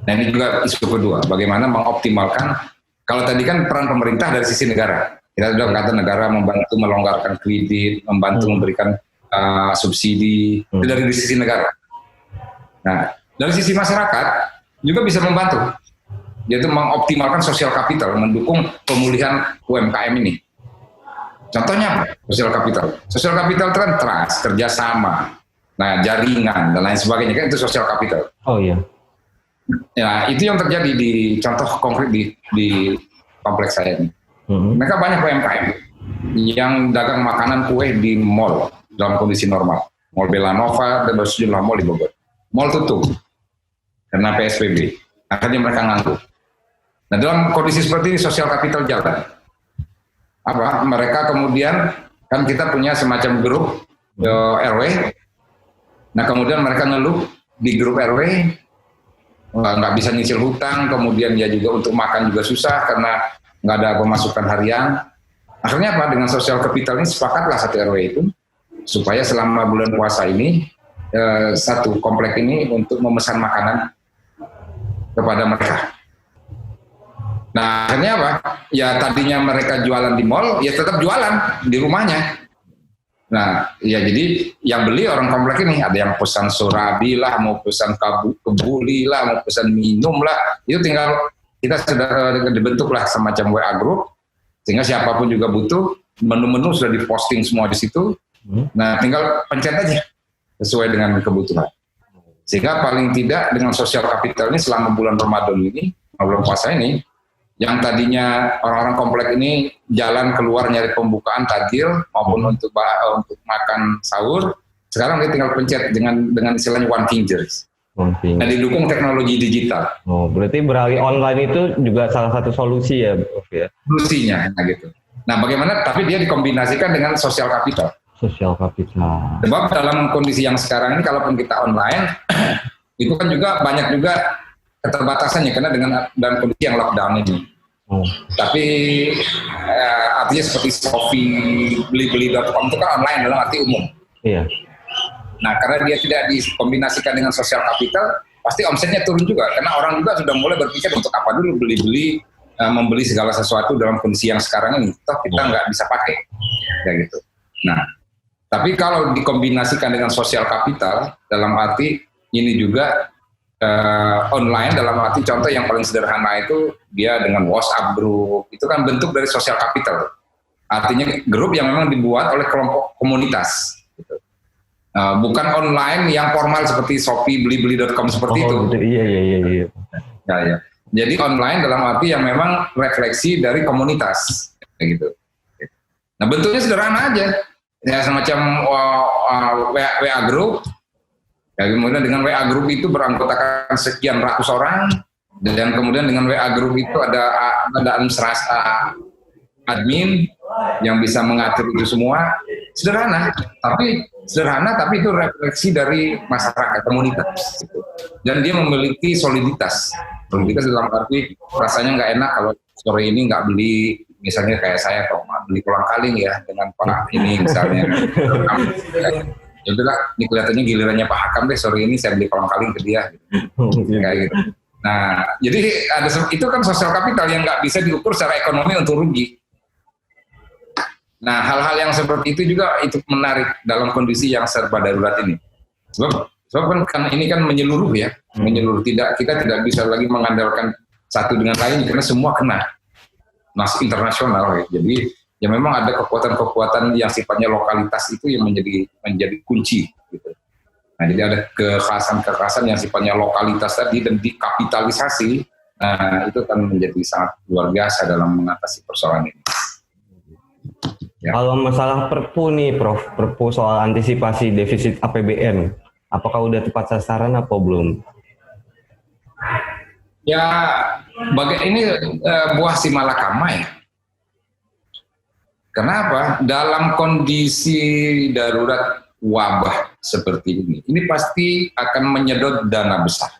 B: Nah ini juga isu kedua, bagaimana mengoptimalkan, kalau tadi kan peran pemerintah dari sisi negara, kita sudah kata negara membantu melonggarkan kredit, membantu memberikan subsidi, itu dari sisi negara. Nah, dari sisi masyarakat juga bisa membantu, yaitu mengoptimalkan sosial kapital, mendukung pemulihan UMKM ini. Contohnya apa? Sosial kapital. Sosial kapital itu kan trust, kerjasama, nah jaringan dan lain sebagainya, kan itu sosial kapital.
C: Oh iya.
B: Ya, itu yang terjadi di contoh konkret di kompleks saya ini. Mereka banyak UMKM yang dagang makanan kue di mall dalam kondisi normal. Mall Belanova dan sejumlah mall di Bogor. Mall tutup karena PSBB. Akhirnya mereka nganggur. Nah, dalam kondisi seperti ini sosial kapital jalan. Apa? Mereka kemudian kan kita punya semacam grup RW. Nah, kemudian mereka ngeluh di grup RW nggak bisa nyicil hutang, kemudian ya juga untuk makan juga susah karena nggak ada pemasukan harian. Akhirnya apa? Dengan sosial kapital ini sepakatlah satu RW itu supaya selama bulan puasa ini satu komplek ini untuk memesan makanan kepada mereka. Nah akhirnya apa? Ya tadinya mereka jualan di mall, ya tetap jualan di rumahnya. Nah ya jadi yang beli orang komplek ini, ada yang pesan surabi lah, mau pesan kebuli lah, mau pesan minum lah, itu tinggal kita sudah dibentuklah semacam WA group, sehingga siapapun juga butuh, menu-menu sudah diposting semua di situ. Nah tinggal pencet aja sesuai dengan kebutuhan. Sehingga paling tidak dengan sosial kapital ini selama bulan Ramadan ini, bulan puasa ini, yang tadinya orang-orang komplek ini jalan keluar nyari pembukaan takjil maupun untuk makan sahur, sekarang dia tinggal pencet dengan istilahnya one fingers. Nah didukung teknologi digital.
C: Oh, berarti beralih online itu juga salah satu solusi ya, Prof ya?
B: Solusinya, nah gitu. Nah bagaimana? Tapi dia dikombinasikan dengan sosial kapital.
C: Sosial kapital.
B: Sebab dalam kondisi yang sekarang ini, kalaupun kita online, itu kan juga banyak juga keterbatasannya karena dalam kondisi yang lockdown ini. Tapi artinya seperti Shopee, beli-beli.com itu kan online dalam arti umum.
C: Iya.
B: Nah karena dia tidak dikombinasikan dengan sosial kapital, pasti omsetnya turun juga karena orang juga sudah mulai berpikir untuk apa dulu membeli segala sesuatu dalam kondisi yang sekarang ini, toh kita nggak bisa pakai, ya gitu. Nah tapi kalau dikombinasikan dengan sosial kapital, dalam arti ini juga online, dalam arti contoh yang paling sederhana itu dia dengan WhatsApp group, itu kan bentuk dari sosial kapital. Artinya grup yang memang dibuat oleh kelompok komunitas. Gitu. Bukan online yang formal seperti Shopee, beli-beli.com seperti itu.
C: Iya.
B: Ya. Jadi online dalam arti yang memang refleksi dari komunitas. Kayak gitu. Nah bentuknya sederhana aja. Ya semacam WA group. Ya, kemudian dengan WA group itu beranggotakan sekian ratus orang, dan kemudian dengan WA group itu ada admin yang bisa mengatur itu semua. Sederhana tapi itu refleksi dari masyarakat komunitas gitu. Dan dia memiliki soliditas dalam arti rasanya nggak enak kalau sore ini nggak beli, misalnya kayak saya kalau beli kolang-kaling ya dengan Pak ini misalnya. Ya udahlah, ini kelihatannya gilirannya Pak Hakam deh, sore ini saya beli kolang-kaling ke dia gitu. Kayak gitu. Nah jadi itu kan sosial kapital yang nggak bisa diukur secara ekonomi untuk rugi. Nah hal-hal yang seperti itu juga itu menarik dalam kondisi yang serba darurat ini. Sebab kan ini kan menyeluruh ya, kita tidak bisa lagi mengandalkan satu dengan lain karena semua kena masuk internasional. Jadi ya memang ada kekuatan-kekuatan yang sifatnya lokalitas itu yang menjadi kunci gitu. Nah jadi ada kekerasan yang sifatnya lokalitas tadi dan dikapitalisasi, nah itu kan menjadi sangat luar biasa dalam mengatasi persoalan ini. Ya.
C: Kalau masalah Perpu nih Prof, Perpu soal antisipasi defisit APBN, apakah udah tepat sasaran atau belum?
B: Ya, ini buah si malakama ya. Kenapa? Dalam kondisi darurat wabah seperti ini pasti akan menyedot dana besar.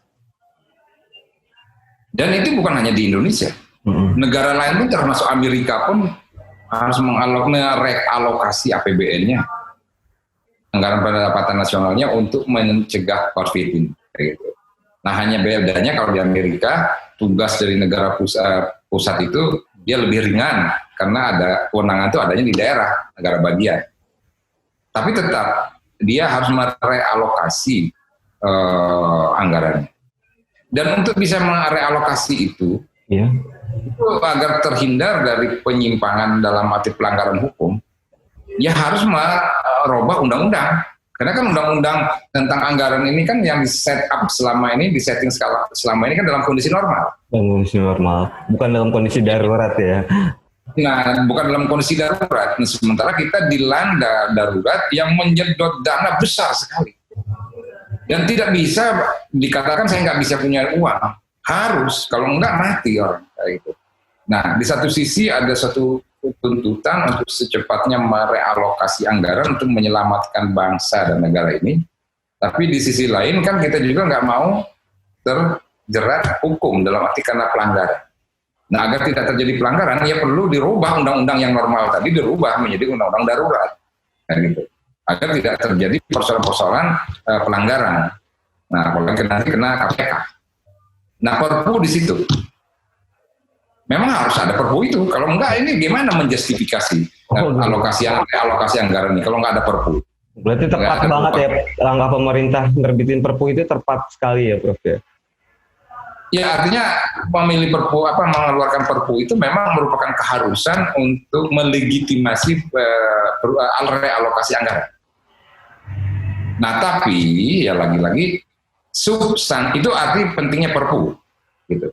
B: Dan itu bukan hanya di Indonesia. Negara lain pun termasuk Amerika pun harus mengalokasi APBN-nya, anggaran pendapatan nasionalnya untuk mencegah COVID ini. Gitu. Nah hanya bedanya kalau di Amerika tugas dari negara pusat itu dia lebih ringan karena ada kewenangan itu adanya di daerah negara bagian. Tapi tetap dia harus merealokasi anggarannya. Dan untuk bisa merealokasi itu agar terhindar dari penyimpangan dalam arti pelanggaran hukum, ya harus merubah undang-undang. Karena kan undang-undang tentang anggaran ini kan yang di-set up selama ini, di-setting selama ini kan dalam kondisi normal.
C: Dalam kondisi normal, bukan dalam kondisi darurat ya.
B: Nah, bukan dalam kondisi darurat. Nah, sementara kita dilanda darurat yang menyedot dana besar sekali. Dan tidak bisa dikatakan saya nggak bisa punya uang. Harus, kalau enggak mati orang kayak itu. Nah, di satu sisi ada satu tuntutan untuk secepatnya merealokasi anggaran untuk menyelamatkan bangsa dan negara ini. Tapi di sisi lain kan kita juga nggak mau terjerat hukum dalam arti karena pelanggaran. Nah, agar tidak terjadi pelanggaran, ya perlu dirubah undang-undang yang normal tadi dirubah menjadi undang-undang darurat, kan gitu. Agar tidak terjadi persoalan-persoalan pelanggaran. Nah, apalagi nanti kena KPK. Nah, Perpu di situ. Memang harus ada Perpu itu. Kalau enggak, ini gimana menjustifikasi alokasi anggaran ini kalau nggak ada Perpu?
C: Berarti tepat banget ya langkah pemerintah nerbitin Perpu itu tepat sekali ya, Prof.
B: Ya, artinya memilih Perpu mengeluarkan Perpu itu memang merupakan keharusan untuk melegitimasi realokasi anggaran. Nah, tapi ya lagi-lagi itu arti pentingnya Perpu, gitu.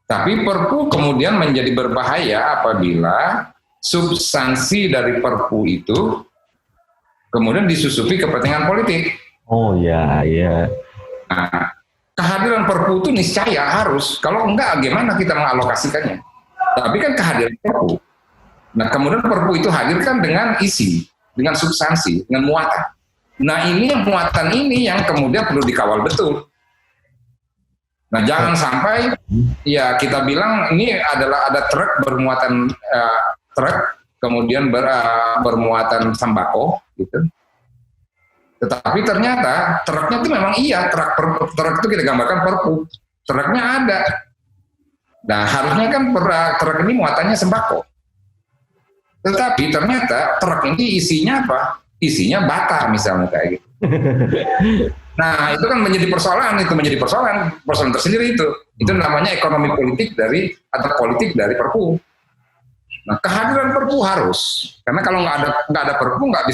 B: Tapi Perpu kemudian menjadi berbahaya apabila substansi dari Perpu itu kemudian disusupi kepentingan politik.
C: Oh ya, ya.
B: Nah, kehadiran Perpu itu niscaya harus. Kalau enggak, gimana kita mengalokasikannya? Tapi kan kehadiran Perpu. Nah, kemudian Perpu itu hadirkan dengan isi, dengan substansi, dengan muatan. Nah, ini muatan ini yang kemudian perlu dikawal betul. Nah, jangan sampai ya kita bilang ini adalah ada truk bermuatan truk kemudian bermuatan sembako gitu. Tetapi ternyata truknya itu memang truk itu kita gambarkan Perpu. Truknya ada. Nah, harusnya kan truk ini muatannya sembako. Tetapi ternyata truk ini isinya apa? Isinya bata misalnya kayak gitu. Nah, itu kan menjadi persoalan tersendiri itu. Itu namanya ekonomi politik atau politik dari Perpu. Nah, kehadiran Perpu harus. Karena kalau nggak ada Perpu nggak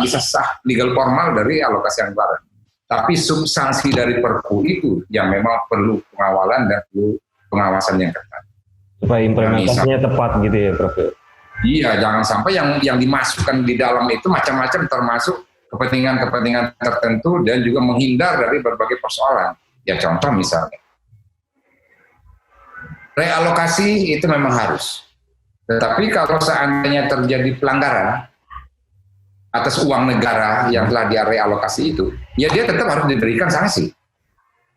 B: bisa sah legal formal dari alokasi anggaran. Tapi substansi dari Perpu itu yang memang perlu pengawalan dan perlu pengawasan yang ketat.
C: Supaya implementasinya tepat gitu ya, Prof.
B: Iya, jangan sampai yang dimasukkan di dalam itu macam-macam termasuk kepentingan-kepentingan tertentu dan juga menghindar dari berbagai persoalan. Ya contoh misalnya, realokasi itu memang harus. Tetapi kalau seandainya terjadi pelanggaran atas uang negara yang telah direalokasi itu, ya dia tetap harus diberikan sanksi.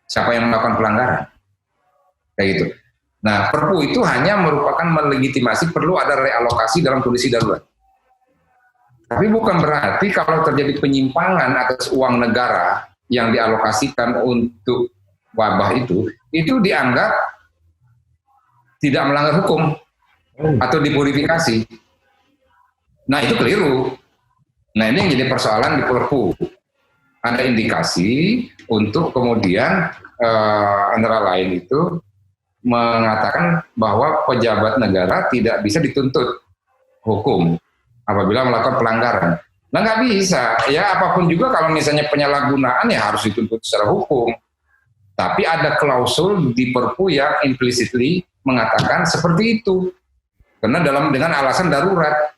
B: Siapa yang melakukan pelanggaran? Kayak gitu. Nah, Perpu itu hanya merupakan melegitimasi perlu ada realokasi dalam kondisi darurat. Tapi bukan berarti kalau terjadi penyimpangan atas uang negara yang dialokasikan untuk wabah itu dianggap tidak melanggar hukum atau dipurifikasi. Nah, itu keliru. Nah, ini yang jadi persoalan di Perpu. Ada indikasi untuk kemudian antara lain itu mengatakan bahwa pejabat negara tidak bisa dituntut hukum apabila melakukan pelanggaran. Nah, nggak bisa. Ya, apapun juga kalau misalnya penyalahgunaan ya harus dituntut secara hukum. Tapi ada klausul di Perpu yang implicitly mengatakan seperti itu. Karena dengan alasan darurat.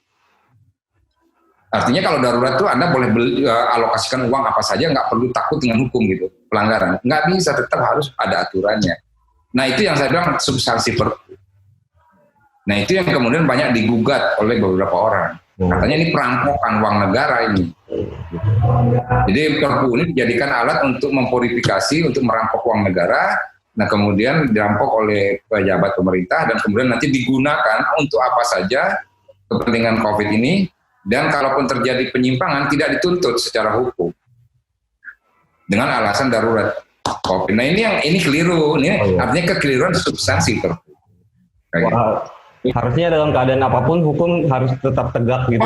B: Artinya kalau darurat itu Anda boleh alokasikan uang apa saja, nggak perlu takut dengan hukum gitu, pelanggaran. Nggak bisa, tetap harus ada aturannya. Nah, itu yang saya bilang substansi Perpu. Nah, itu yang kemudian banyak digugat oleh beberapa orang. Katanya ini perampokan uang negara ini. Jadi Perpu ini dijadikan alat untuk mempurifikasi, untuk merampok uang negara. Nah kemudian dirampok oleh pejabat pemerintah dan kemudian nanti digunakan untuk apa saja kepentingan COVID ini, dan kalaupun terjadi penyimpangan tidak dituntut secara hukum dengan alasan darurat COVID. Nah ini keliru, ini artinya kekeliruan substansi Perpu.
C: Harusnya dalam keadaan apapun hukum harus tetap tegak gitu.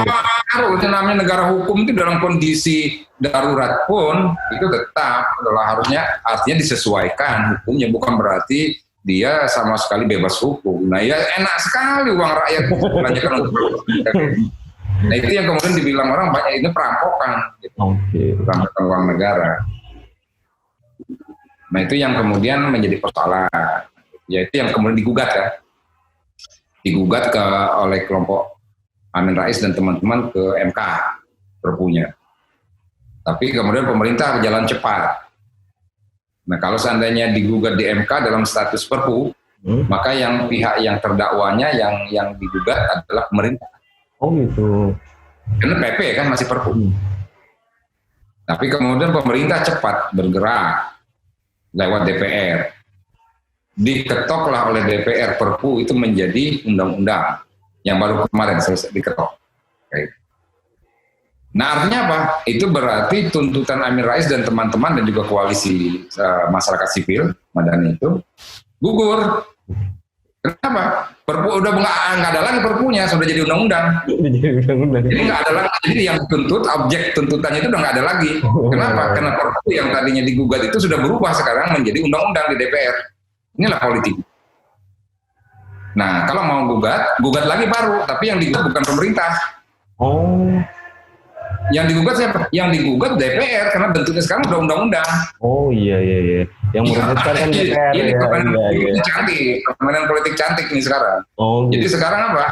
B: Harus, namanya negara hukum itu dalam kondisi darurat pun itu tetap adalah harusnya, artinya disesuaikan hukumnya, bukan berarti dia sama sekali bebas hukum. Nah ya enak sekali uang rakyat dibelanjakan untuk. Nah itu yang kemudian dibilang orang banyak ini perampokan, gitu. Perampokan uang negara. Nah itu yang kemudian menjadi persoalan, yaitu yang kemudian digugat oleh kelompok Amin Rais dan teman-teman ke MK Perpunya. Tapi kemudian pemerintah berjalan cepat. Nah kalau seandainya digugat di MK dalam status Perpu, maka yang pihak yang terdakwanya yang digugat adalah pemerintah. Oh gitu. Karena PP kan masih Perpu. Tapi kemudian pemerintah cepat bergerak lewat DPR. Diketoklah oleh DPR Perpu itu menjadi undang-undang yang baru kemarin selesai diketok. Nah artinya apa? Itu berarti tuntutan Amin Rais dan teman-teman dan juga koalisi masyarakat sipil Madani itu gugur. Kenapa? Perpu udah nggak ada lagi Perpunya, sudah jadi undang-undang. Jadi nggak ada lagi. Jadi yang tuntut, objek tuntutannya itu udah nggak ada lagi. Kenapa? Karena Perpu yang tadinya digugat itu sudah berubah sekarang menjadi undang-undang di DPR. Inilah politik. Nah, kalau mau gugat lagi baru, tapi yang digugat bukan pemerintah. Oh. Yang digugat siapa? Yang digugat DPR karena bentuknya sekarang udah undang-undang. Oh iya. Yang merumuskan kan DPR. Ini permainan politik cantik nih sekarang. Oh. Jadi sekarang apa?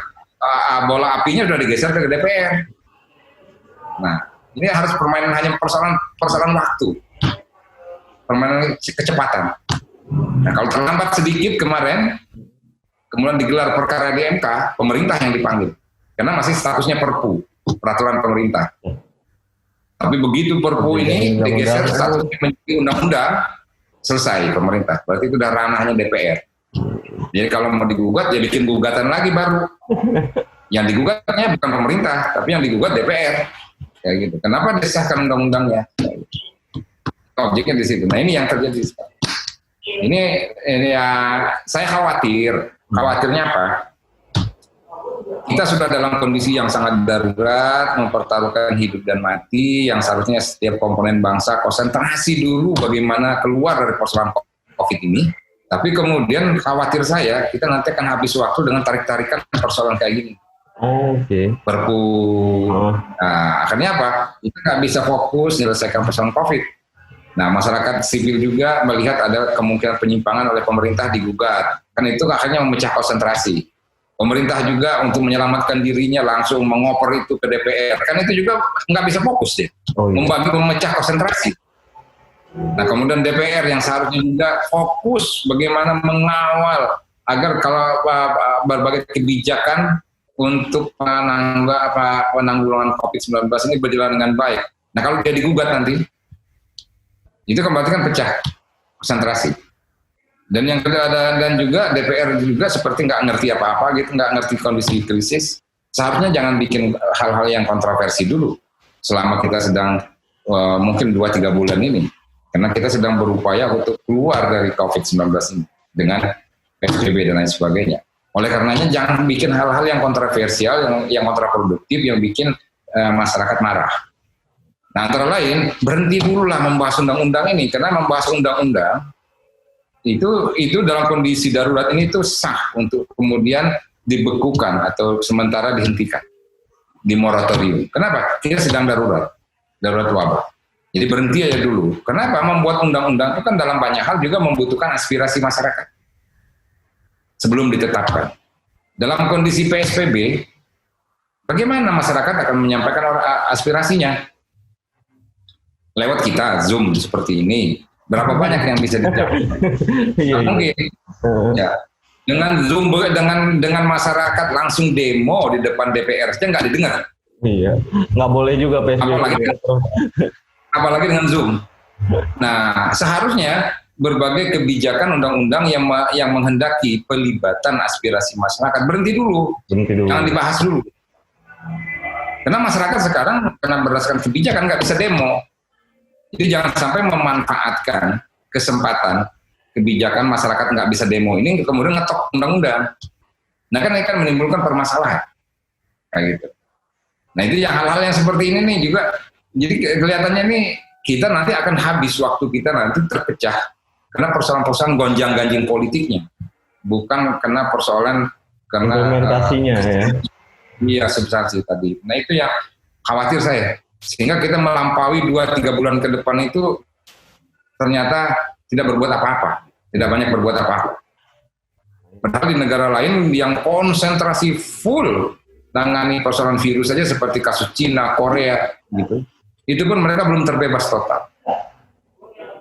B: Bola apinya udah digeser ke DPR. Nah, ini harus permainan hanya persoalan waktu. Permainan kecepatan. Nah, kalau terlambat sedikit kemarin, kemudian digelar perkara di MK, pemerintah yang dipanggil. Karena masih statusnya Perpu, peraturan pemerintah. Tapi begitu Perpu ini digeser statusnya menjadi undang-undang, selesai pemerintah. Berarti itu udah ranahnya DPR. Jadi kalau mau digugat, ya bikin gugatan lagi baru. Yang digugatnya bukan pemerintah, tapi yang digugat DPR. Kayak gitu. Kenapa disahkan undang-undangnya? Objeknya di situ. Nah ini yang terjadi sekarang. Ini ya saya khawatirnya apa? Kita sudah dalam kondisi yang sangat darurat, mempertaruhkan hidup dan mati, yang seharusnya setiap komponen bangsa konsentrasi dulu bagaimana keluar dari persoalan COVID ini. Tapi kemudian khawatir saya, kita nanti akan habis waktu dengan tarik-tarikan persoalan kayak gini. Oke. Perpu. Nah, akhirnya apa? Kita nggak bisa fokus menyelesaikan persoalan COVID. Nah, masyarakat sipil juga melihat ada kemungkinan penyimpangan oleh pemerintah digugat. Kan itu akhirnya memecah konsentrasi. Pemerintah juga untuk menyelamatkan dirinya langsung mengoper itu ke DPR. Kan itu juga nggak bisa fokus ya. Memecah konsentrasi. Nah, kemudian DPR yang seharusnya juga fokus bagaimana mengawal agar kalau berbagai kebijakan untuk penanggulangan COVID-19 ini berjalan dengan baik. Nah, kalau dia digugat nanti, itu berarti kan pecah konsentrasi. Dan yang kedua dan juga DPR juga seperti nggak ngerti apa-apa gitu, nggak ngerti kondisi krisis. Seharusnya jangan bikin hal-hal yang kontroversi dulu selama kita sedang mungkin 2-3 bulan ini, karena kita sedang berupaya untuk keluar dari COVID-19 ini dengan PSBB dan lain sebagainya. Oleh karenanya jangan bikin hal-hal yang kontroversial, yang kontraproduktif, yang bikin masyarakat marah. Nah, antara lain berhenti dulu lah membahas undang-undang ini, karena membahas undang-undang itu dalam kondisi darurat ini itu sah untuk kemudian dibekukan atau sementara dihentikan, di moratorium. Kenapa? Kita sedang darurat wabah. Jadi berhenti aja dulu. Kenapa? Membuat undang-undang itu kan dalam banyak hal juga membutuhkan aspirasi masyarakat sebelum ditetapkan. Dalam kondisi PSBB, bagaimana masyarakat akan menyampaikan aspirasinya? Lewat kita Zoom seperti ini, berapa banyak yang bisa dijawab? Mungkin ya dengan Zoom dengan masyarakat langsung demo di depan DPR saja nggak didengar.
C: Iya, nggak boleh juga PSBB.
B: Apalagi dengan Zoom. Nah, seharusnya berbagai kebijakan undang-undang yang menghendaki pelibatan aspirasi masyarakat berhenti dulu, jangan dibahas dulu. Karena masyarakat sekarang karena berdasarkan kebijakan nggak bisa demo, jadi jangan sampai memanfaatkan kesempatan kebijakan masyarakat nggak bisa demo ini kemudian ngetok undang-undang. Nah kan ini kan menimbulkan permasalahan kayak gitu. Nah itu yang hal-hal yang seperti ini nih juga, jadi kelihatannya nih kita nanti akan habis waktu kita nanti terpecah karena persoalan-persoalan gonjang-ganjing politiknya, bukan karena persoalan karena
C: implementasinya ya.
B: Iya substansi tadi. Nah itu yang khawatir saya, sehingga kita melampaui 2-3 bulan ke depan itu ternyata tidak berbuat apa-apa, tidak banyak berbuat apa-apa. Padahal di negara lain yang konsentrasi full tangani persoalan virus saja seperti kasus Cina, Korea gitu, itu pun mereka belum terbebas total.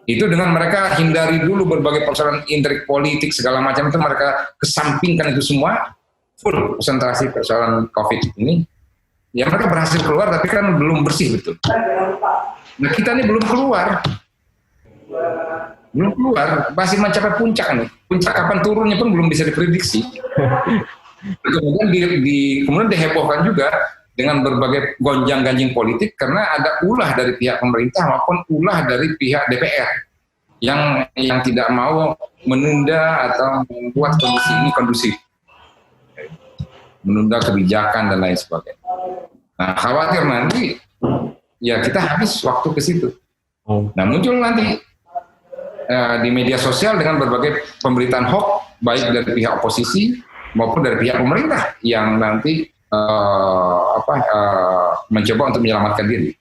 B: Itu dengan mereka hindari dulu berbagai persoalan intrik politik segala macam itu, mereka kesampingkan itu semua, full konsentrasi persoalan COVID ini. Ya mereka berhasil keluar tapi kan belum bersih betul. Nah kita ini belum keluar, masih mencapai puncak nih. Puncak kapan turunnya pun belum bisa diprediksi. Kemudian kemudian dihebohkan juga dengan berbagai gonjang-ganjing politik karena ada ulah dari pihak pemerintah maupun ulah dari pihak DPR yang tidak mau menunda atau membuat kondisi ini kondusif, menunda kebijakan dan lain sebagainya. Nah khawatir nanti ya kita habis waktu ke situ. Nah muncul nanti di media sosial dengan berbagai pemberitaan hoax baik dari pihak oposisi maupun dari pihak pemerintah yang nanti mencoba untuk menyelamatkan diri.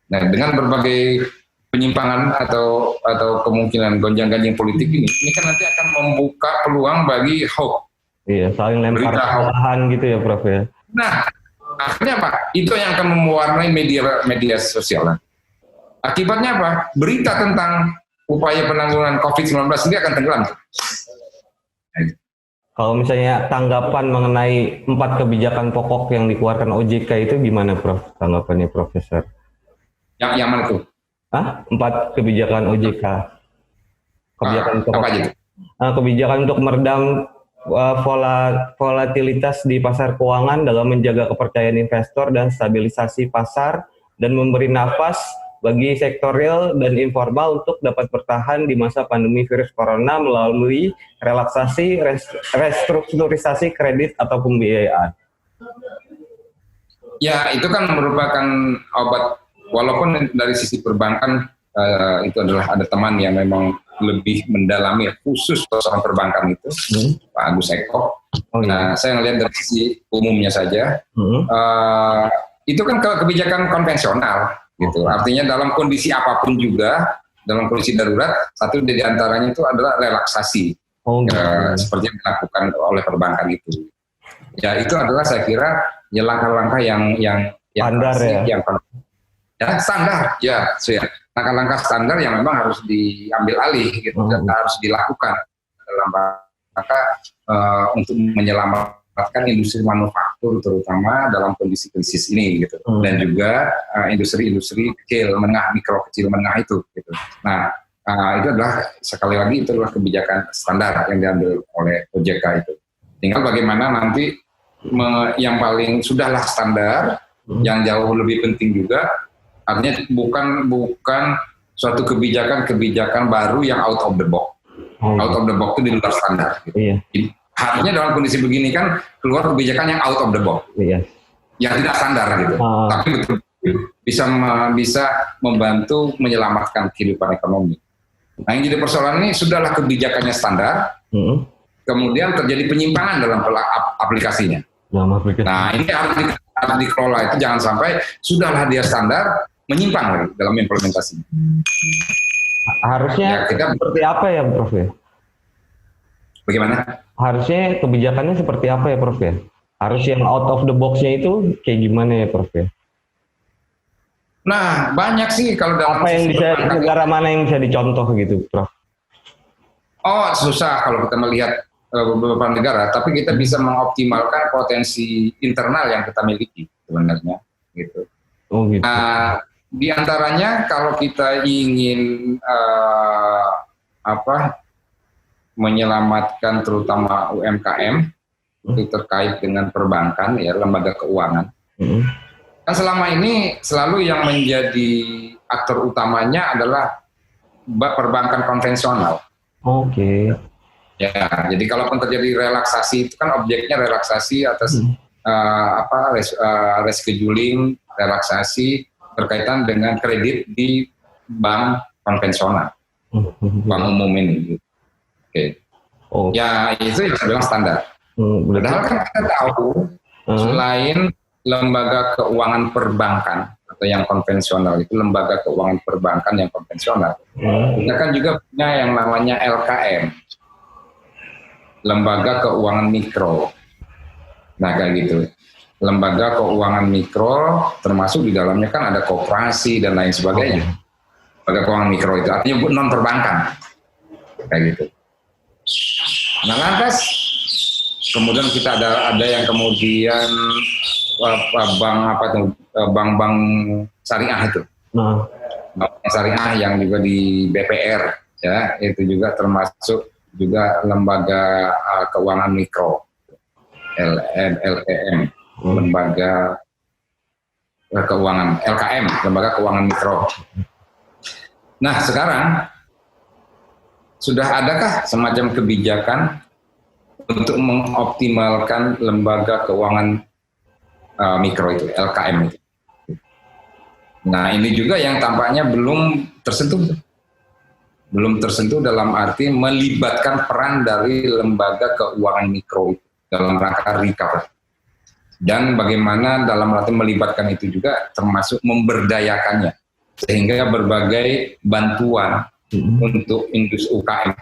B: Nah dengan berbagai penyimpangan atau kemungkinan gonjang-ganjing politik ini kan nanti akan membuka peluang bagi hoax.
C: Iya, saling lempar kesalahan gitu ya, Prof ya.
B: Nah, akhirnya apa? Itu yang akan mewarnai media sosial. Akibatnya apa? Berita tentang upaya penanggulangan COVID-19 ini akan tenggelam.
C: Kalau misalnya tanggapan mengenai 4 kebijakan pokok yang dikeluarkan OJK itu gimana, Prof? Tanggapannya Profesor?
B: Yang mana tuh?
C: 4 kebijakan OJK. Kebijakan pokok.
B: Apa aja?
C: Kebijakan untuk meredam volatilitas di pasar keuangan dalam menjaga kepercayaan investor dan stabilisasi pasar dan memberi nafas bagi sektor real dan informal untuk dapat bertahan di masa pandemi virus corona melalui relaksasi restrukturisasi kredit atau pembiayaan. Ya, itu kan merupakan obat, walaupun dari sisi perbankan itu adalah ada teman yang memang lebih mendalami khusus persoalan perbankan itu, Pak Agus Eko. Nah, saya melihat dari sisi umumnya saja, itu kan kebijakan konvensional, gitu. Artinya dalam kondisi apapun juga, dalam kondisi darurat, satu dari antaranya itu adalah relaksasi, seperti yang dilakukan oleh perbankan itu. Ya, itu adalah saya kira ya langkah-langkah yang standar
B: standar, langkah-langkah standar yang memang harus diambil alih, gitu, dan harus dilakukan dalam rangka untuk menyelamatkan industri manufaktur terutama dalam kondisi krisis ini, gitu, dan juga industri-industri kecil menengah, mikro kecil menengah itu, gitu. Nah, itu adalah sekali lagi itu adalah kebijakan standar yang diambil oleh OJK itu. Tinggal bagaimana nanti yang paling sudahlah standar, yang jauh lebih penting juga. Artinya bukan suatu kebijakan baru yang out of the box. Out of the box itu di luar standar. Gitu. Iya. Harusnya dalam kondisi begini kan keluar kebijakan yang out of the box. Iya. Yang tidak standar gitu. Tapi betul bisa membantu menyelamatkan kehidupan ekonomi. Nah yang jadi persoalan ini sudahlah kebijakannya standar, kemudian terjadi penyimpangan dalam aplikasinya. Nah ini harus dikelola, itu jangan sampai sudahlah dia standar, menyimpang lagi dalam implementasinya.
C: Harusnya kita seperti apa ya, Prof? Ya?
B: Bagaimana?
C: Harusnya kebijakannya seperti apa ya, Prof? Ya? Harus yang out of the box-nya itu kayak gimana ya, Prof? Ya?
B: Nah, banyak sih kalau dalam
C: apa yang bisa, negara mana yang bisa dicontoh gitu, Prof?
B: Oh, susah kalau kita melihat beberapa negara, tapi kita bisa mengoptimalkan potensi internal yang kita miliki sebenarnya. gitu.
C: Oh gitu.
B: Di antaranya kalau kita ingin menyelamatkan terutama UMKM itu terkait dengan perbankan ya, lembaga keuangan. Kan selama ini selalu yang menjadi aktor utamanya adalah perbankan konvensional.
C: Oke.
B: Ya, jadi kalaupun terjadi relaksasi itu kan objeknya relaksasi atas rescheduling, relaksasi berkaitan dengan kredit di bank konvensional, bank umum ini. Oke.
C: Oh.
B: Ya itu yang saya bilang standar. Padahal kan kita tahu selain lembaga keuangan perbankan atau yang konvensional itu lembaga keuangan perbankan yang konvensional, kita kan juga punya yang namanya LKM, lembaga keuangan mikro. Nah kayak gitu, lembaga keuangan mikro termasuk di dalamnya kan ada koperasi dan lain sebagainya. Lembaga keuangan mikro itu artinya non perbankan, kayak gitu. Nah lantas kemudian kita ada yang kemudian bank syariah itu, bank syariah yang juga di BPR ya, itu juga termasuk juga lembaga keuangan mikro, LKM, lembaga keuangan LKM, lembaga keuangan mikro. Nah sekarang sudah adakah semacam kebijakan untuk mengoptimalkan lembaga keuangan mikro itu, LKM itu? Nah ini juga yang tampaknya belum tersentuh. Belum tersentuh dalam arti melibatkan peran dari lembaga keuangan mikro itu dalam rangka recovery. Dan bagaimana dalam arti melibatkan itu juga termasuk memberdayakannya. Sehingga berbagai bantuan untuk industri UKM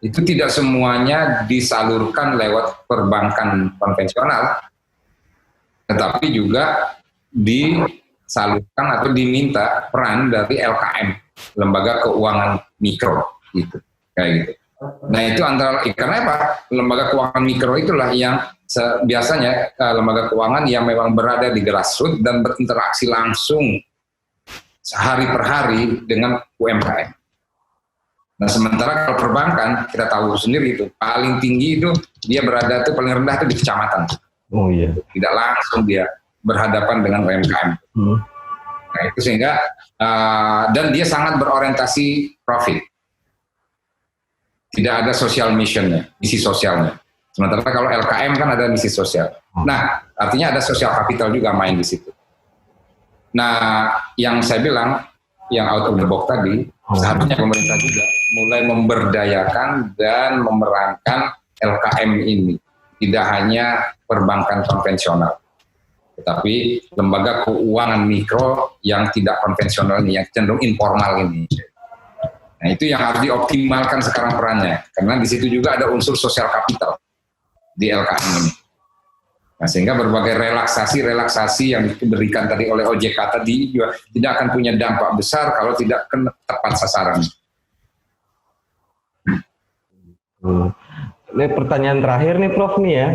B: itu tidak semuanya disalurkan lewat perbankan konvensional, tetapi juga disalurkan atau diminta peran dari LKM, lembaga keuangan mikro, gitu, kayak gitu. Nah itu karena apa? Lembaga keuangan mikro itulah yang biasanya lembaga keuangan yang memang berada di grassroots dan berinteraksi langsung sehari per hari dengan UMKM. Nah sementara kalau perbankan kita tahu sendiri itu paling tinggi itu dia berada tuh paling rendah itu di kecamatan.
C: Oh iya.
B: Tidak langsung dia berhadapan dengan UMKM. Nah itu sehingga dan dia sangat berorientasi profit. Tidak ada social missionnya, misi sosialnya. Sementara kalau LKM kan ada misi sosial. Nah artinya ada social capital juga main di situ. Nah yang saya bilang yang out of the box tadi, seharusnya pemerintah juga mulai memberdayakan dan memerankan LKM ini. Tidak hanya perbankan konvensional, tetapi lembaga keuangan mikro yang tidak konvensional ini, yang cenderung informal ini. Nah itu yang harus dioptimalkan sekarang perannya, karena di situ juga ada unsur sosial kapital di LKM ini. Nah, sehingga berbagai relaksasi yang diberikan tadi oleh OJK tadi juga tidak akan punya dampak besar kalau tidak tepat sasaran.
C: Ini pertanyaan terakhir nih Prof nih ya.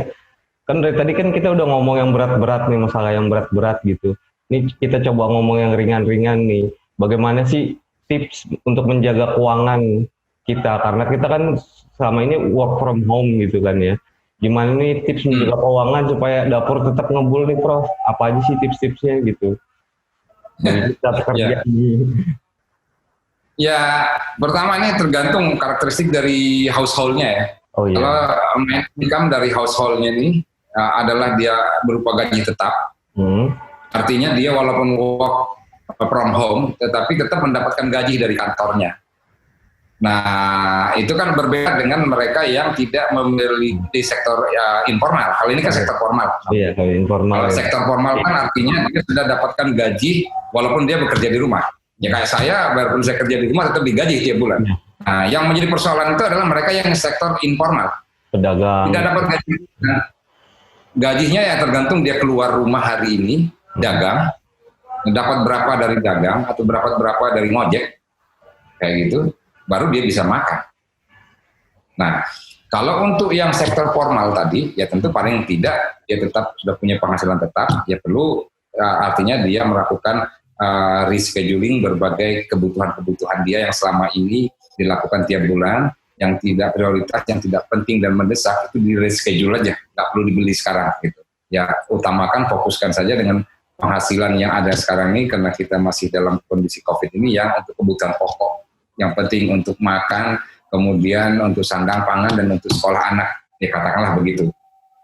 C: Kan dari tadi kan kita udah ngomong yang berat-berat nih, masalah yang berat-berat gitu. Ini kita coba ngomong yang ringan-ringan nih. Bagaimana sih tips untuk menjaga keuangan kita? Karena kita kan selama ini work from home gitu kan ya. Gimana nih tips menjaga keuangan supaya dapur tetap ngebul nih Prof? Apa aja sih tips-tipsnya gitu? Dan kita kerja
B: Ya, pertama ini tergantung karakteristik dari household-nya ya.
C: Oh iya.
B: Kalau income dari household-nya ini adalah dia berupa gaji tetap. Artinya dia walaupun work from home, tetapi tetap mendapatkan gaji dari kantornya. Nah, itu kan berbeda dengan mereka yang tidak memiliki sektor informal. Kalau ini kan sektor formal.
C: Iya, kalau informal.
B: Kalau sektor formal kan artinya dia sudah dapatkan gaji walaupun dia bekerja di rumah. Ya kayak saya, walaupun saya kerja di rumah tetap digaji tiap bulan. Nah, yang menjadi persoalan itu adalah mereka yang sektor informal.
C: Pedagang.
B: Tidak dapat gaji. Nah, gajinya ya tergantung dia keluar rumah hari ini, dagang, dapat berapa dari dagang atau berapa dari ngojek, kayak gitu. Baru dia bisa makan. Nah, kalau untuk yang sektor formal tadi, ya tentu paling tidak dia tetap sudah punya penghasilan tetap, ya perlu artinya dia melakukan rescheduling berbagai kebutuhan-kebutuhan dia yang selama ini dilakukan tiap bulan, yang tidak prioritas, yang tidak penting dan mendesak itu di reschedule aja, nggak perlu dibeli sekarang gitu. Ya utamakan, fokuskan saja dengan penghasilan yang ada sekarang ini, karena kita masih dalam kondisi COVID ini, yang untuk kebutuhan pokok, yang penting untuk makan, kemudian untuk sandang pangan dan untuk sekolah anak, ya katakanlah begitu.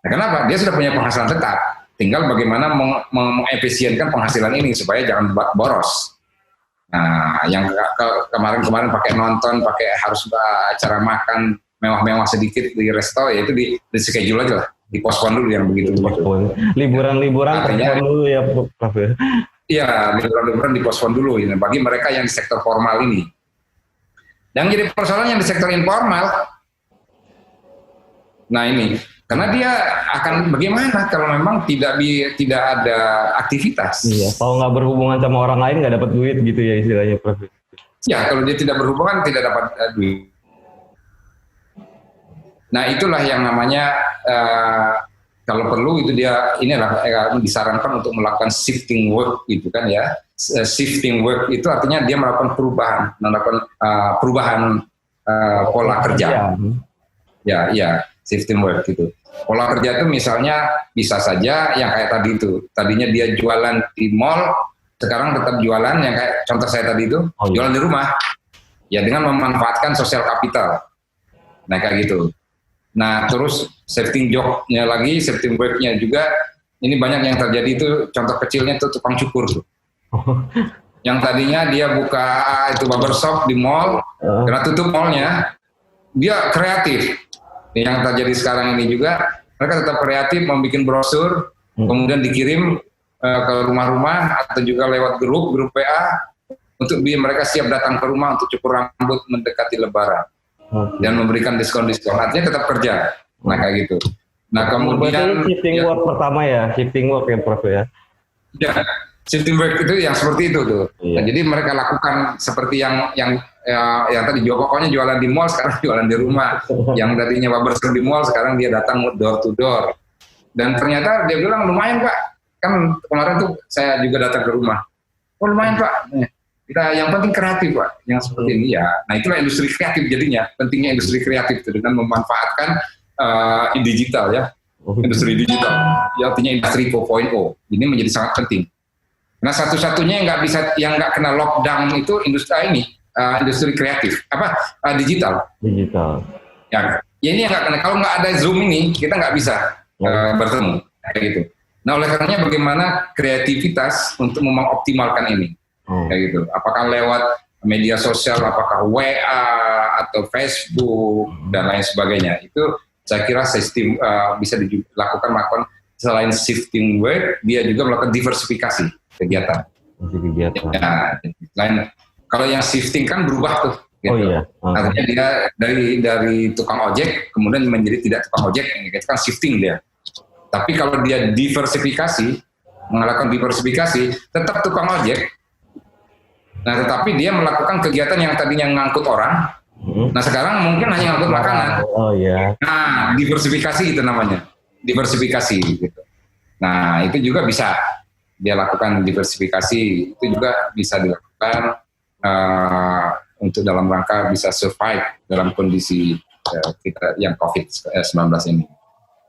B: Nah, kenapa? Dia sudah punya penghasilan tetap, tinggal bagaimana mengefisienkan penghasilan ini supaya jangan boros. Nah, yang kemarin pakai nonton, pakai harus acara makan mewah-mewah sedikit di resto, ya itu di schedule aja lah, dipospon dulu yang begitu.
C: Liburan
B: artinya
C: dulu ya, Prof.
B: Iya, liburan dipospon dulu ini bagi mereka yang di sektor formal ini. Dan jadi persoalan yang di sektor informal. Nah ini, karena dia akan bagaimana kalau memang tidak ada aktivitas.
C: Iya, kalau nggak berhubungan sama orang lain nggak dapat duit gitu ya istilahnya, Prof.
B: Ya, kalau dia tidak berhubungan tidak dapat duit. Nah itulah yang namanya kalau perlu itu dia disarankan untuk melakukan shifting work gitu kan ya. Shifting work itu artinya dia melakukan perubahan pola kerja. Ya, shifting work gitu. Pola kerja itu misalnya bisa saja yang kayak tadi itu. Tadinya dia jualan di mall, sekarang tetap jualan yang kayak contoh saya tadi itu, jualan di rumah. Ya dengan memanfaatkan social capital. Nah kayak gitu. Nah terus shifting job-nya lagi, shifting work-nya juga, ini banyak yang terjadi itu, contoh kecilnya itu tukang cukur tuh. Yang tadinya dia buka itu barbershop di mall, karena tutup mallnya, dia kreatif. Yang terjadi sekarang ini juga, mereka tetap kreatif, membuat brosur, kemudian dikirim ke rumah-rumah atau juga lewat grup WA, untuk mereka siap datang ke rumah untuk cukur rambut mendekati Lebaran. Dan memberikan diskon-diskon, artinya tetap kerja. Nah kayak gitu. Nah kemudian
C: shifting work pertama ya, shifting work ya, Prof ya.
B: Ya, shifting work itu yang seperti itu tuh.
C: Iya.
B: Nah, jadi mereka lakukan seperti yang tadi pokoknya jualan di mall, sekarang jualan di rumah. Yang tadinya barbershop di mall, sekarang dia datang door to door. Dan ternyata dia bilang lumayan Pak. Kan kemarin tuh saya juga datang ke rumah. Oh lumayan Pak. Kita yang penting kreatif Pak, yang seperti ini ya. Nah itulah industri kreatif jadinya, pentingnya industri kreatif itu dengan memanfaatkan digital ya, industri digital. Ya, artinya industri 4.0 ini menjadi sangat penting. Nah satu-satunya yang nggak kena lockdown itu industri kreatif digital.
C: Digital.
B: Ya ini yang nggak kena. Kalau nggak ada Zoom ini kita nggak bisa bertemu kayak gitu. Nah oleh karenanya bagaimana kreativitas untuk mengoptimalkan ini. Kayak gitu. Apakah lewat media sosial, apakah WA atau Facebook dan lain sebagainya. Itu saya kira sistem bisa dilakukan selain shifting work, dia juga melakukan diversifikasi kegiatan. Ya, selain kalau yang shifting kan berubah tuh. Gitu.
C: Oh iya.
B: Artinya dia dari tukang ojek kemudian menjadi tidak tukang ojek, itu kan shifting dia. Tapi kalau dia melakukan diversifikasi, tetap tukang ojek. Nah, tetapi dia melakukan kegiatan yang tadinya ngangkut orang, nah sekarang mungkin hanya ngangkut makanan.
C: Oh iya.
B: Nah, diversifikasi itu namanya, diversifikasi gitu. Nah, itu juga bisa dia lakukan diversifikasi, itu juga bisa dilakukan untuk dalam rangka bisa survive dalam kondisi kita yang COVID-19 ini.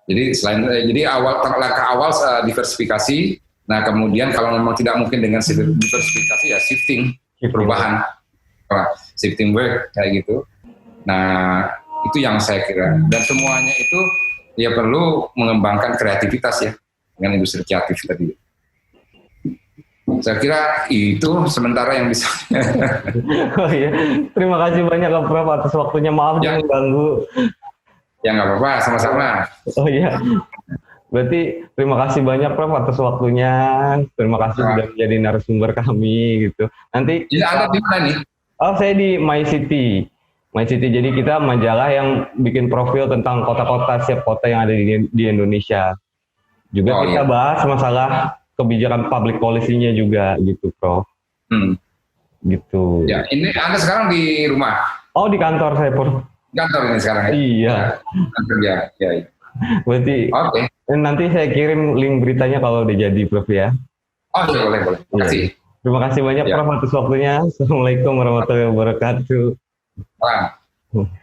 B: Jadi langkah awal diversifikasi. Nah, kemudian kalau memang tidak mungkin dengan diversifikasi ya shifting. Perubahan, shifting work kayak gitu. Nah itu yang saya kira, dan semuanya itu ya perlu mengembangkan kreativitas ya dengan industri kreatif tadi. Saya kira itu sementara yang bisa.
C: Oh iya, terima kasih banyak Prof atas waktunya, maaf
B: ya.
C: Mengganggu.
B: Ya nggak apa-apa, sama-sama.
C: Oh iya. Berarti terima kasih banyak Prof atas waktunya. Terima kasih sudah menjadi narasumber kami gitu. Nanti
B: Ada di mana nih?
C: Oh, saya di My City. My City. Jadi kita majalah yang bikin profil tentang kota-kota, setiap kota yang ada di Indonesia. Juga kita bahas masalah kebijakan public policy-nya juga gitu, Prof. Gitu.
B: Ya, ini Anda sekarang di rumah.
C: Oh, di kantor saya, Prof.
B: Kantor ini sekarang ya?
C: Iya.
B: Kantor ya.
C: Berarti nanti saya kirim link beritanya kalau udah jadi, Prof ya.
B: Oh, iya, boleh. Terima kasih.
C: Terima kasih banyak
B: Ya.
C: Prof atas waktunya. Assalamualaikum warahmatullahi wabarakatuh.
B: Bang.